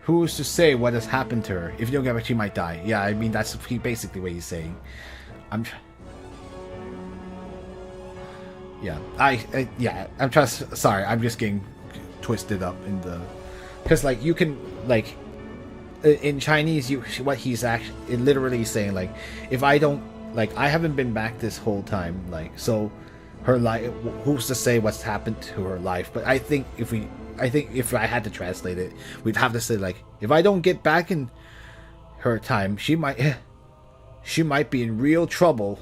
Who is to say what has happened to her? If you don't get back, she might die. Yeah, I mean, that's basically what he's saying. I'm sorry, I'm just getting twisted up in the... Because, like, you can, like... In Chinese, what he's actually literally saying, like, if I don't... Like, I haven't been back this whole time, like, so... Her life... Who's to say what's happened to her life? But I think if I had to translate it, we'd have to say, like, if I don't get back in her time, she might be in real trouble.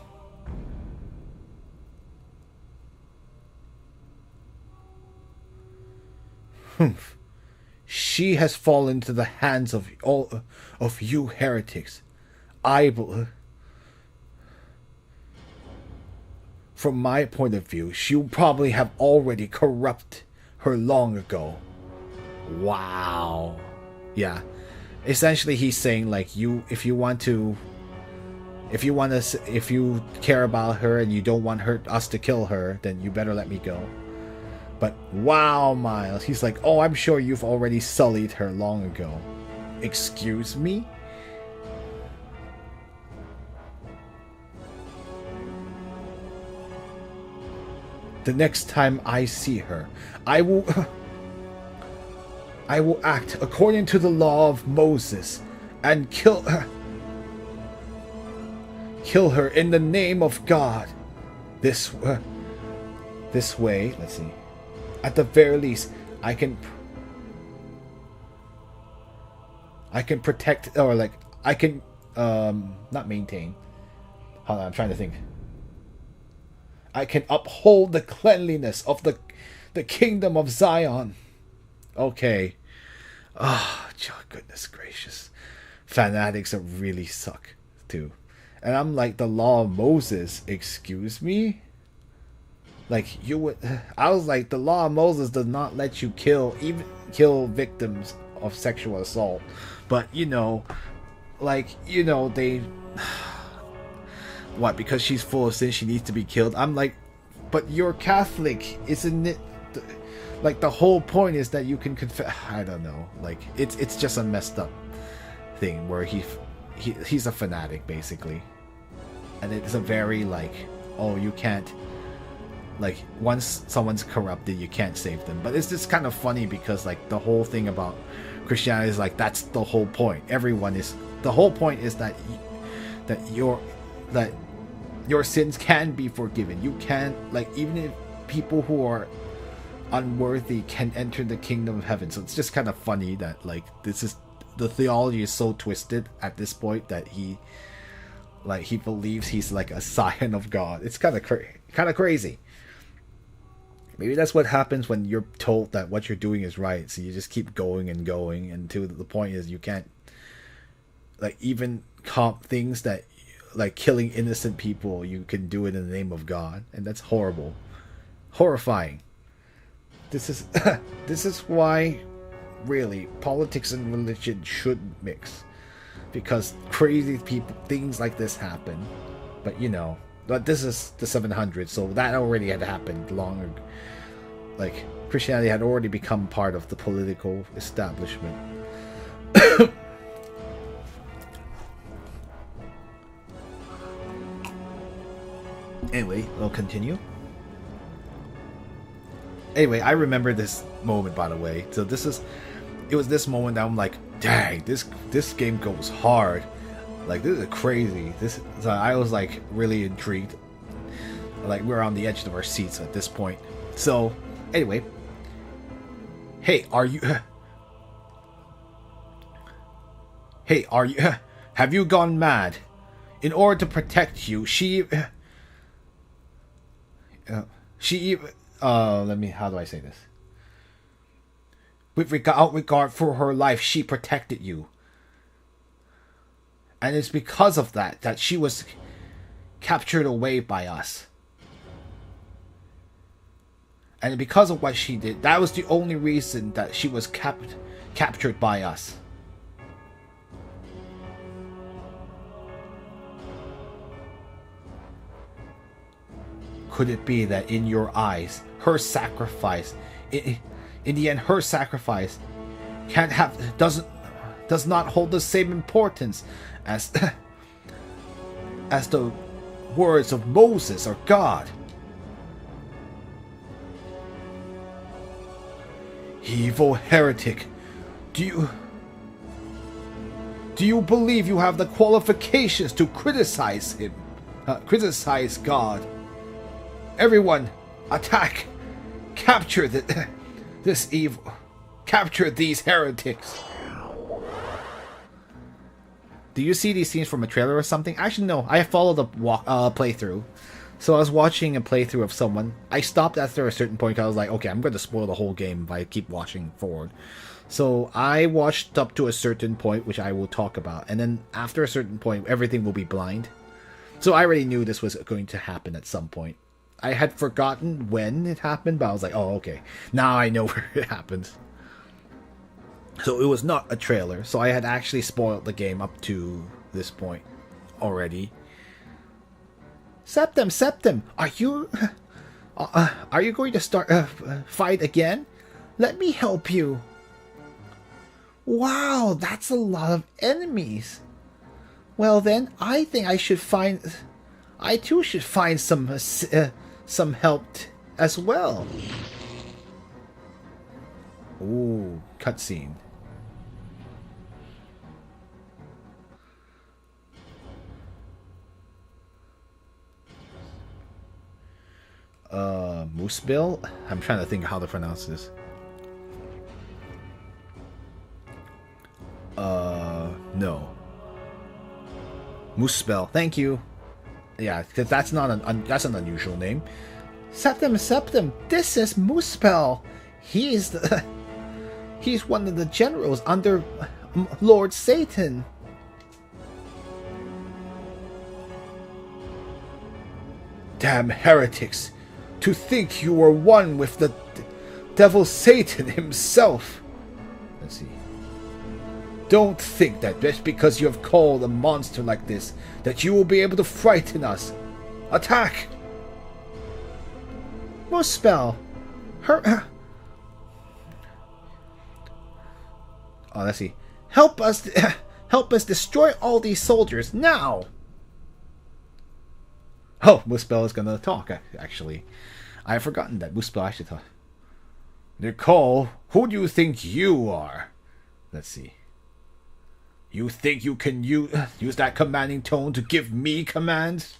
Humph. She has fallen into the hands of all of you heretics. From my point of view, she'll probably have already corrupted her long ago. Wow. Yeah. Essentially, he's saying, like, if you care about her and you don't want us to kill her, then you better let me go. But wow, Miles. He's like, oh, I'm sure you've already sullied her long ago. Excuse me? The next time I see her, I will act according to the law of Moses and kill her in the name of God. This way, let's see. At the very least, I can protect, or like I can not maintain. Hold on, I'm trying to think. I can uphold the cleanliness of the kingdom of Zion. Okay. Oh, goodness gracious. Fanatics that really suck, too. And I'm like, the law of Moses, excuse me? Like you would, I was like, the law of Moses does not let you kill victims of sexual assault, but they what, because she's full of sin she needs to be killed. I'm like, but you're Catholic, isn't it? Like the whole point is that you can confess. I don't know, like it's just a messed up thing where he's a fanatic basically, and it's a very like, oh, you can't, like, once someone's corrupted you can't save them. But it's just kind of funny because like the whole thing about Christianity is like, that's the whole point. The whole point is that your sins can be forgiven. You can, like, even if people who are unworthy can enter the kingdom of heaven. So it's just kind of funny that like the theology is so twisted at this point that he believes he's like a scion of God. It's kind of crazy. Maybe that's what happens when you're told that what you're doing is right, so you just keep going and going until the point is you can't, like, even things that, like killing innocent people, you can do it in the name of God, and that's horrifying. This is why really politics and religion shouldn't mix, because crazy things like this happen. But this is the 700s, so that already had happened long ago. Like, Christianity had already become part of the political establishment. Anyway, we'll continue. Anyway, I remember this moment, by the way. So it was this moment that I'm like, dang, this game goes hard. Like, this is crazy. So I was like really intrigued. Like, we're on the edge of our seats at this point. So anyway, hey, are you have you gone mad? In order to protect you, how do I say this? Without regard for her life, she protected you. And it's because of that she was captured away by us. And because of what she did, that was the only reason that she was captured by us. Could it be that in your eyes, her sacrifice, in the end, her sacrifice does not hold the same importance as the words of Moses or God? Evil heretic, do you believe you have the qualifications to criticize him? Criticize God? Everyone, attack! Capture this evil. Capture these heretics. Do you see these scenes from a trailer or something? Actually, no. I followed a playthrough. So I was watching a playthrough of someone. I stopped after a certain point because I was like, okay, I'm going to spoil the whole game if I keep watching forward. So I watched up to a certain point, which I will talk about. And then after a certain point, everything will be blind. So I already knew this was going to happen at some point. I had forgotten when it happened, but I was like, oh, okay. Now I know where it happens. So it was not a trailer. So I had actually spoiled the game up to this point already. Septim, are you going to start fight again? Let me help you. Wow, that's a lot of enemies. Well then, I think I too should find some help as well. Ooh, cutscene. Moosebill? I'm trying to think how to pronounce this. No. Moosebill. Thank you. Yeah, because that's that's an unusual name. Septim. This is Moosebill. He's one of the generals under Lord Satan. Damn heretics. To think you were one with the devil Satan himself. Let's see. Don't think that just because you have called a monster like this, that you will be able to frighten us. Attack! Muspel! Oh, let's see. Help us destroy all these soldiers, now! Oh, Muspel is gonna talk, actually. I have forgotten that Muspel actually talk. Nicole, who do you think you are? Let's see. You think you can use that commanding tone to give me commands?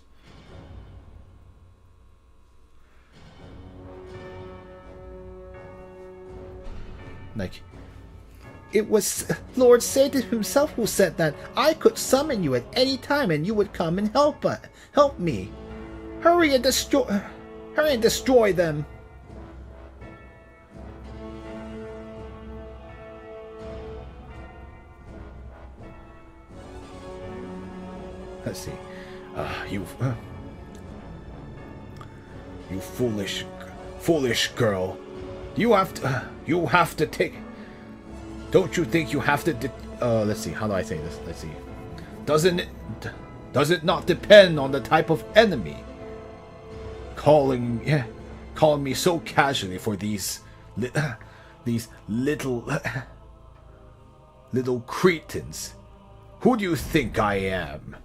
Like, it was Lord Satan himself who said that I could summon you at any time and you would come and help me. Hurry and destroy them. Let's see. You foolish girl. You have to take. Don't you think you have to? Let's see. How do I say this? Let's see. Does it not depend on the type of enemy? Calling me so casually for these little cretins. Who do you think I am?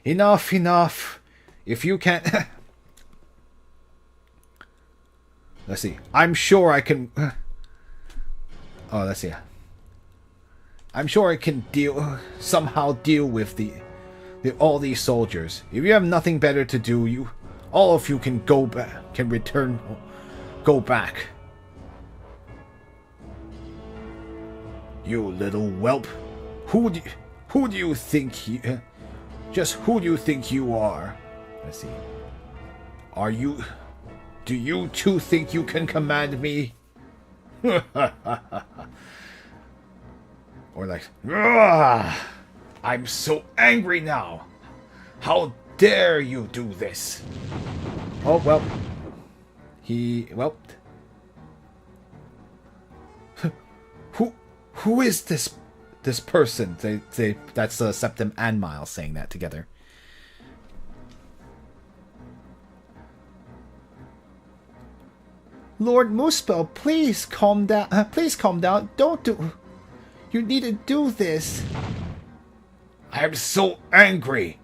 Enough. If you can't... Let's see. I'm sure I can... Oh, let's see. I'm sure I can somehow deal with all these soldiers. If you have nothing better to do, all of you can go back, go back. You little whelp. Who do you think who do you think you are? Let's see. Do you two think you can command me? Or like, I'm so angry now. How dare you do this? Oh, well. Who is this person? That's Septim and Miles saying that together. Lord Muspel, please calm down. Please calm down. Don't do. You need to do this. I'm so angry.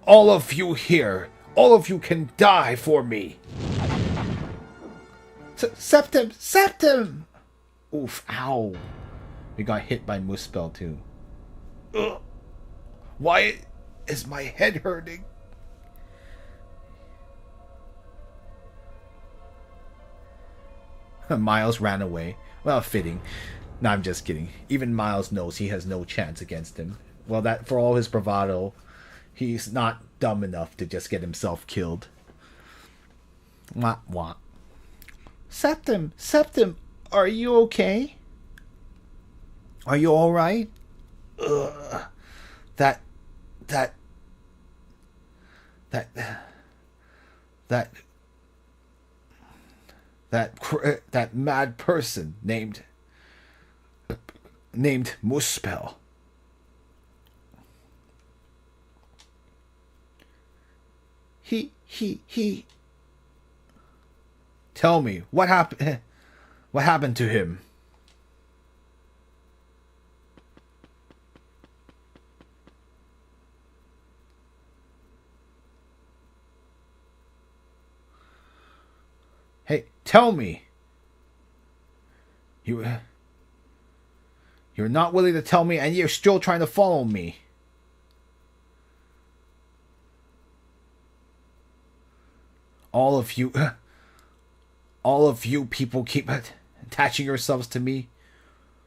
All of you here. All of you can die for me. Septim! Oof, ow. We got hit by Muspel too. Ugh. Why is my head hurting? Miles ran away. Well, fitting. No, I'm just kidding. Even Miles knows he has no chance against him. Well, that for all his bravado, he's not dumb enough to just get himself killed. Wah, wah. Septim, are you okay? Are you all right? Ugh. That mad person named Muspel. He. Tell me, what happened? What happened to him? Hey, tell me. You're not willing to tell me, and you're still trying to follow me. All of you people keep attaching yourselves to me.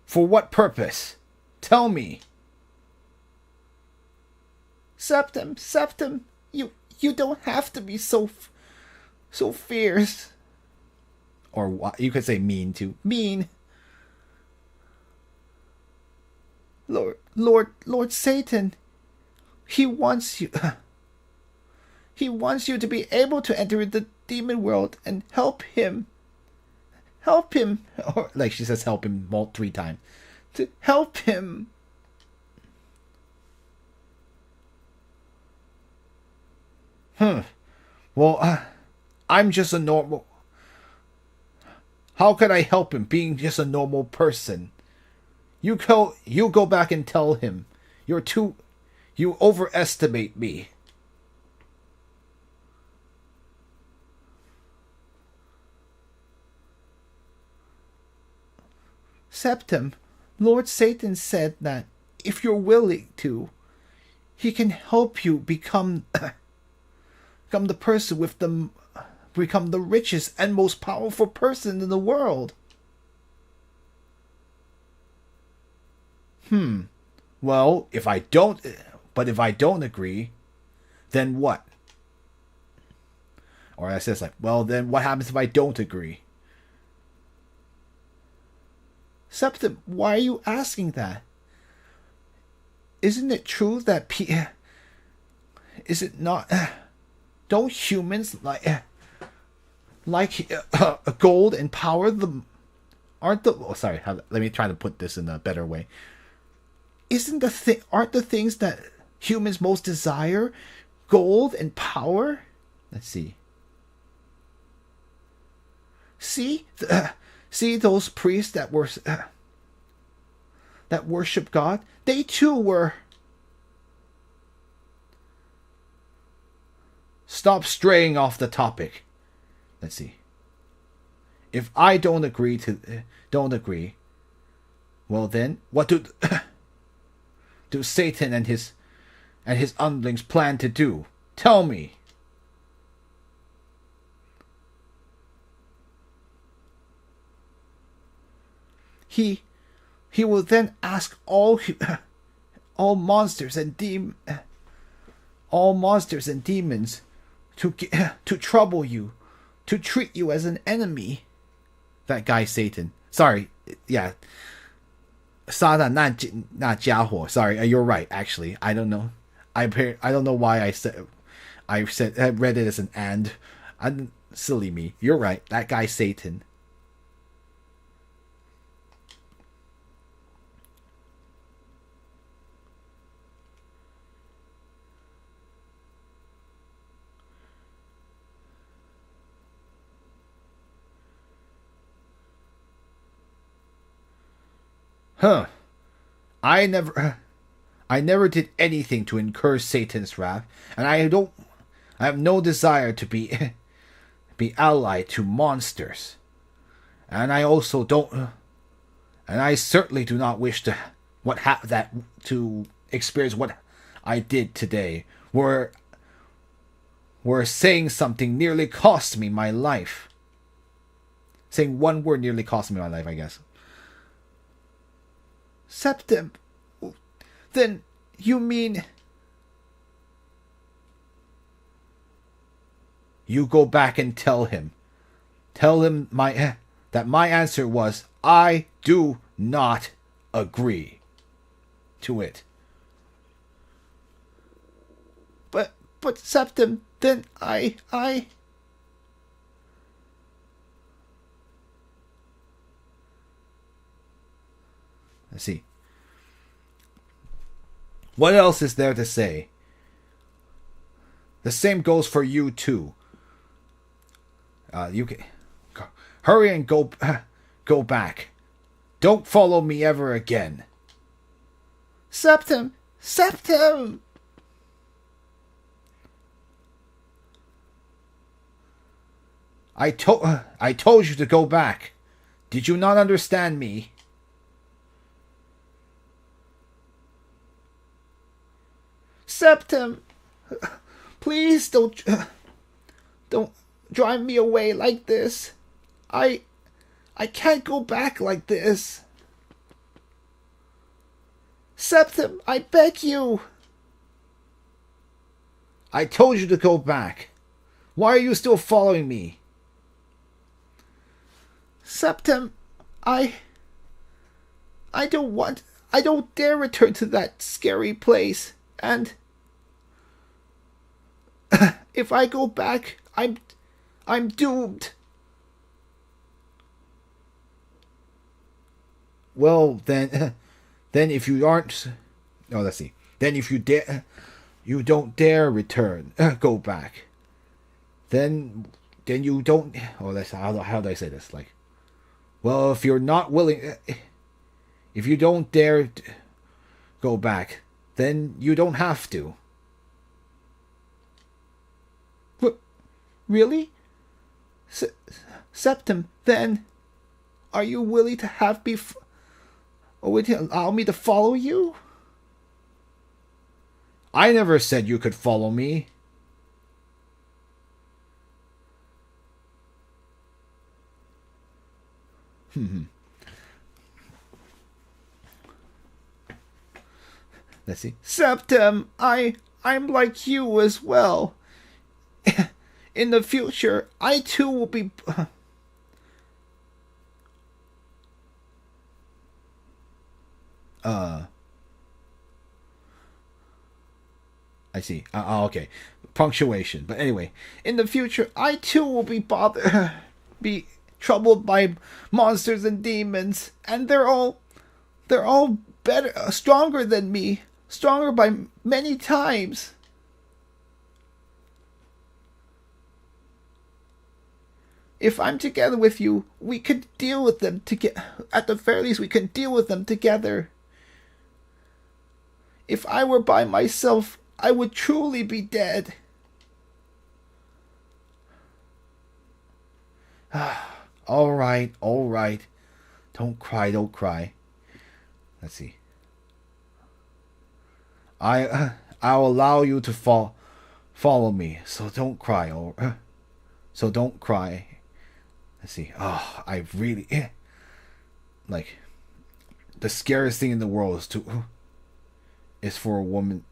For what purpose? Tell me. Septim, you don't have to be so fierce. Or what? You could say mean too. Mean. Lord Satan, he wants you. He wants you to be able to enter the demon world and help him. Help him. Or, like she says, help him 3 times. To help him. Well, I'm just a normal. How could I help him being just a normal person? You go back and tell him. You overestimate me. Septim, Lord Satan said that if you're willing to, he can help you become the person with become the richest and most powerful person in the world. Well, if I don't agree, then what? Or I says like, well, then what happens if I don't agree? Septim, why are you asking that? Isn't it true that is it not? Don't humans like gold and power? Let me try to put this in a better way. Aren't the things that humans most desire gold and power? Let's see. See those priests that worship God? They too were. Stop straying off the topic. Let's see. If I don't agree, well then, what do Satan and his underlings plan to do? Tell me. He will then ask all monsters and demons to trouble you, to treat you as an enemy. That guy Satan. Sorry, yeah. 撒旦那家伙. Sorry, you're right. Actually, I don't know. I don't know why I read it as an and. Silly me. You're right. That guy Satan. I never did anything to incur Satan's wrath, and I have no desire to be allied to monsters. And I also don't, and I certainly do not wish to experience what I did today, where saying something nearly cost me my life. Saying one word nearly cost me my life, I guess. Septim, then you mean... You go back and tell him. Tell him that my answer was, I do not agree to it. But Septim, then I... Let's see. What else is there to say? The same goes for you too. You can hurry and go back. Don't follow me ever again. Septim! I told you to go back. Did you not understand me? Septim, please don't drive me away like this. I can't go back like this. Septim, I beg you. I told you to go back. Why are you still following me? Septim, I don't want I don't dare return to that scary place. And if I go back, I'm doomed. Well, then if you aren't, oh, let's see. Then if you don't dare return, go back. Then you don't. Oh, let's how do I say this? Like, well, if you're not willing, if you don't dare go back, then you don't have to. What? Really? Septim, then, are you willing to have me? Or would you allow me to follow you? I never said you could follow me. Let's see. Septim, I'm like you as well. In the future, I too will be... I see. Okay. Punctuation. But anyway, in the future, I too will be troubled by monsters and demons, and they're all better, stronger than me, stronger by many times. If I'm together with you, we could deal with them together. At the very least, we can deal with them together. If I were by myself, I would truly be dead. All right. Don't cry. Let's see. I'll allow you to follow me, so don't cry. So don't cry. Let's see. Oh, I really like the scariest thing in the world is for a woman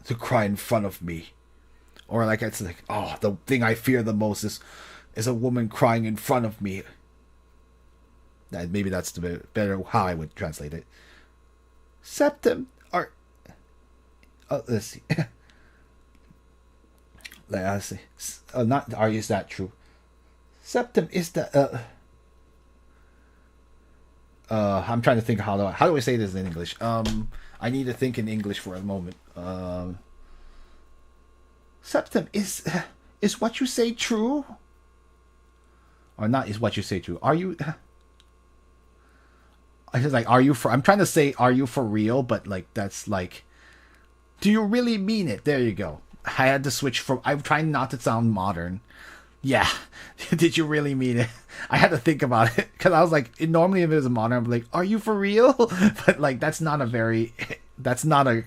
to cry in front of me, or like it's like, oh, the thing I fear the most is a woman crying in front of me. Maybe that's the better how I would translate it. Septim, let's see. Let's see. Not is that true? Septim is the I'm trying to think how do I say this in English? I need to think in English for a moment. Septim, is what you say true? Or not is what you say true. Are you I just like, are you for I'm trying to say are you for real, but like that's like, do you really mean it? There you go. I had to switch from, I'm trying not to sound modern. Yeah. Did you really mean it? I had to think about it because I was like, normally if it was a modern, I'm like, are you for real? But like, that's not a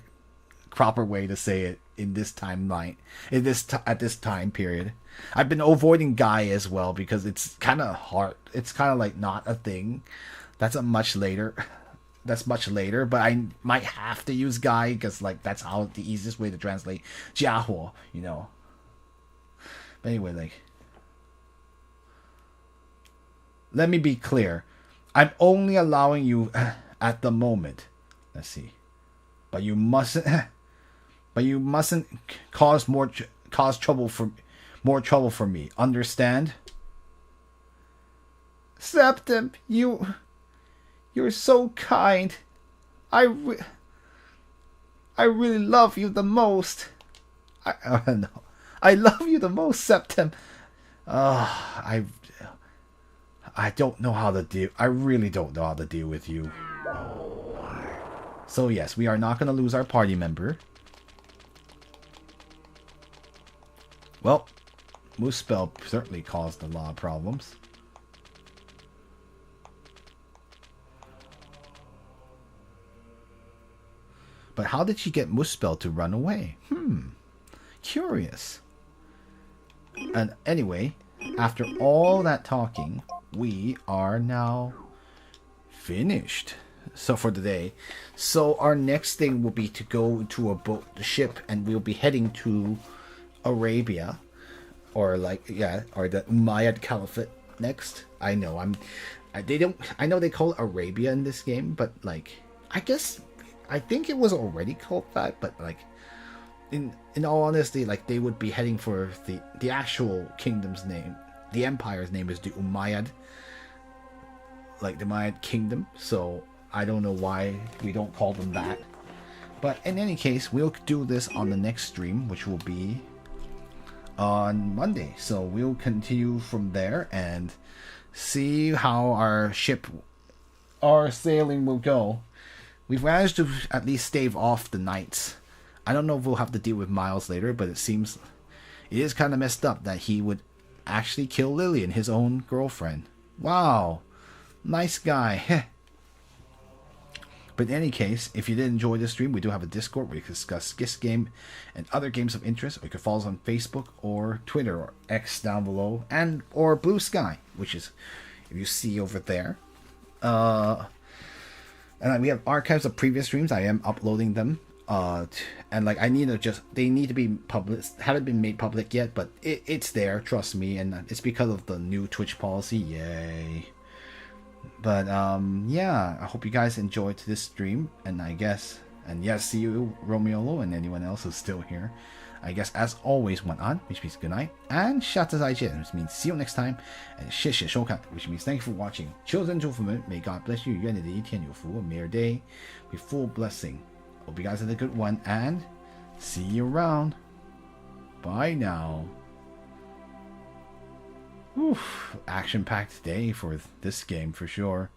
proper way to say it in this timeline, at this time period. I've been avoiding guy as well because it's kind of hard. It's kind of like not a thing. That's much later, but I might have to use guy because like that's how the easiest way to translate 家伙, you know. But anyway, like, let me be clear. I'm only allowing you at the moment. Let's see. But you mustn't cause more trouble for me. Understand? Septim, you're so kind. I really love you the most. No. I love you the most, Septim. I don't know how to deal. I really don't know how to deal with you. So yes, we are not going to lose our party member. Well, Moose Spell certainly caused a lot of problems. But how did she get Muspel to run away? Curious. And anyway, after all that talking, we are now finished. So for today. So our next thing will be to go to a ship, and we'll be heading to Arabia, or like, yeah, or the Umayyad Caliphate next. I know they call it Arabia in this game, but like, I guess I think it was already called that, but like in all honesty, like they would be heading for the actual kingdom's name. The empire's name is the Umayyad, like the Umayyad kingdom. So I don't know why we don't call them that. But in any case, we'll do this on the next stream, which will be on Monday. So we'll continue from there and see how our sailing will go. We've managed to at least stave off the nights. I don't know if we'll have to deal with Miles later, but it seems it is kind of messed up that he would actually kill Lillian, his own girlfriend. Wow, nice guy. But in any case, if you did enjoy this stream, we do have a Discord where you can discuss this game and other games of interest. Or you can follow us on Facebook or Twitter or X down below, and or Blue Sky, which is if you see over there. And we have archives of previous streams. I am uploading them. And like they need to be public. Haven't been made public yet, but it's there. Trust me, and it's because of the new Twitch policy. Yay! But yeah, I hope you guys enjoyed this stream, and yes, see you, Romeolo, and anyone else who's still here. I guess as always, 晚安, which means good night, and 下次再见, which means see you next time, and 谢谢收看, which means thank you for watching. Children, gentlemen, may God bless you. 愿你的一天有福, may your day be full blessing. Hope you guys had a good one, and see you around. Bye now. Action-packed day for this game for sure.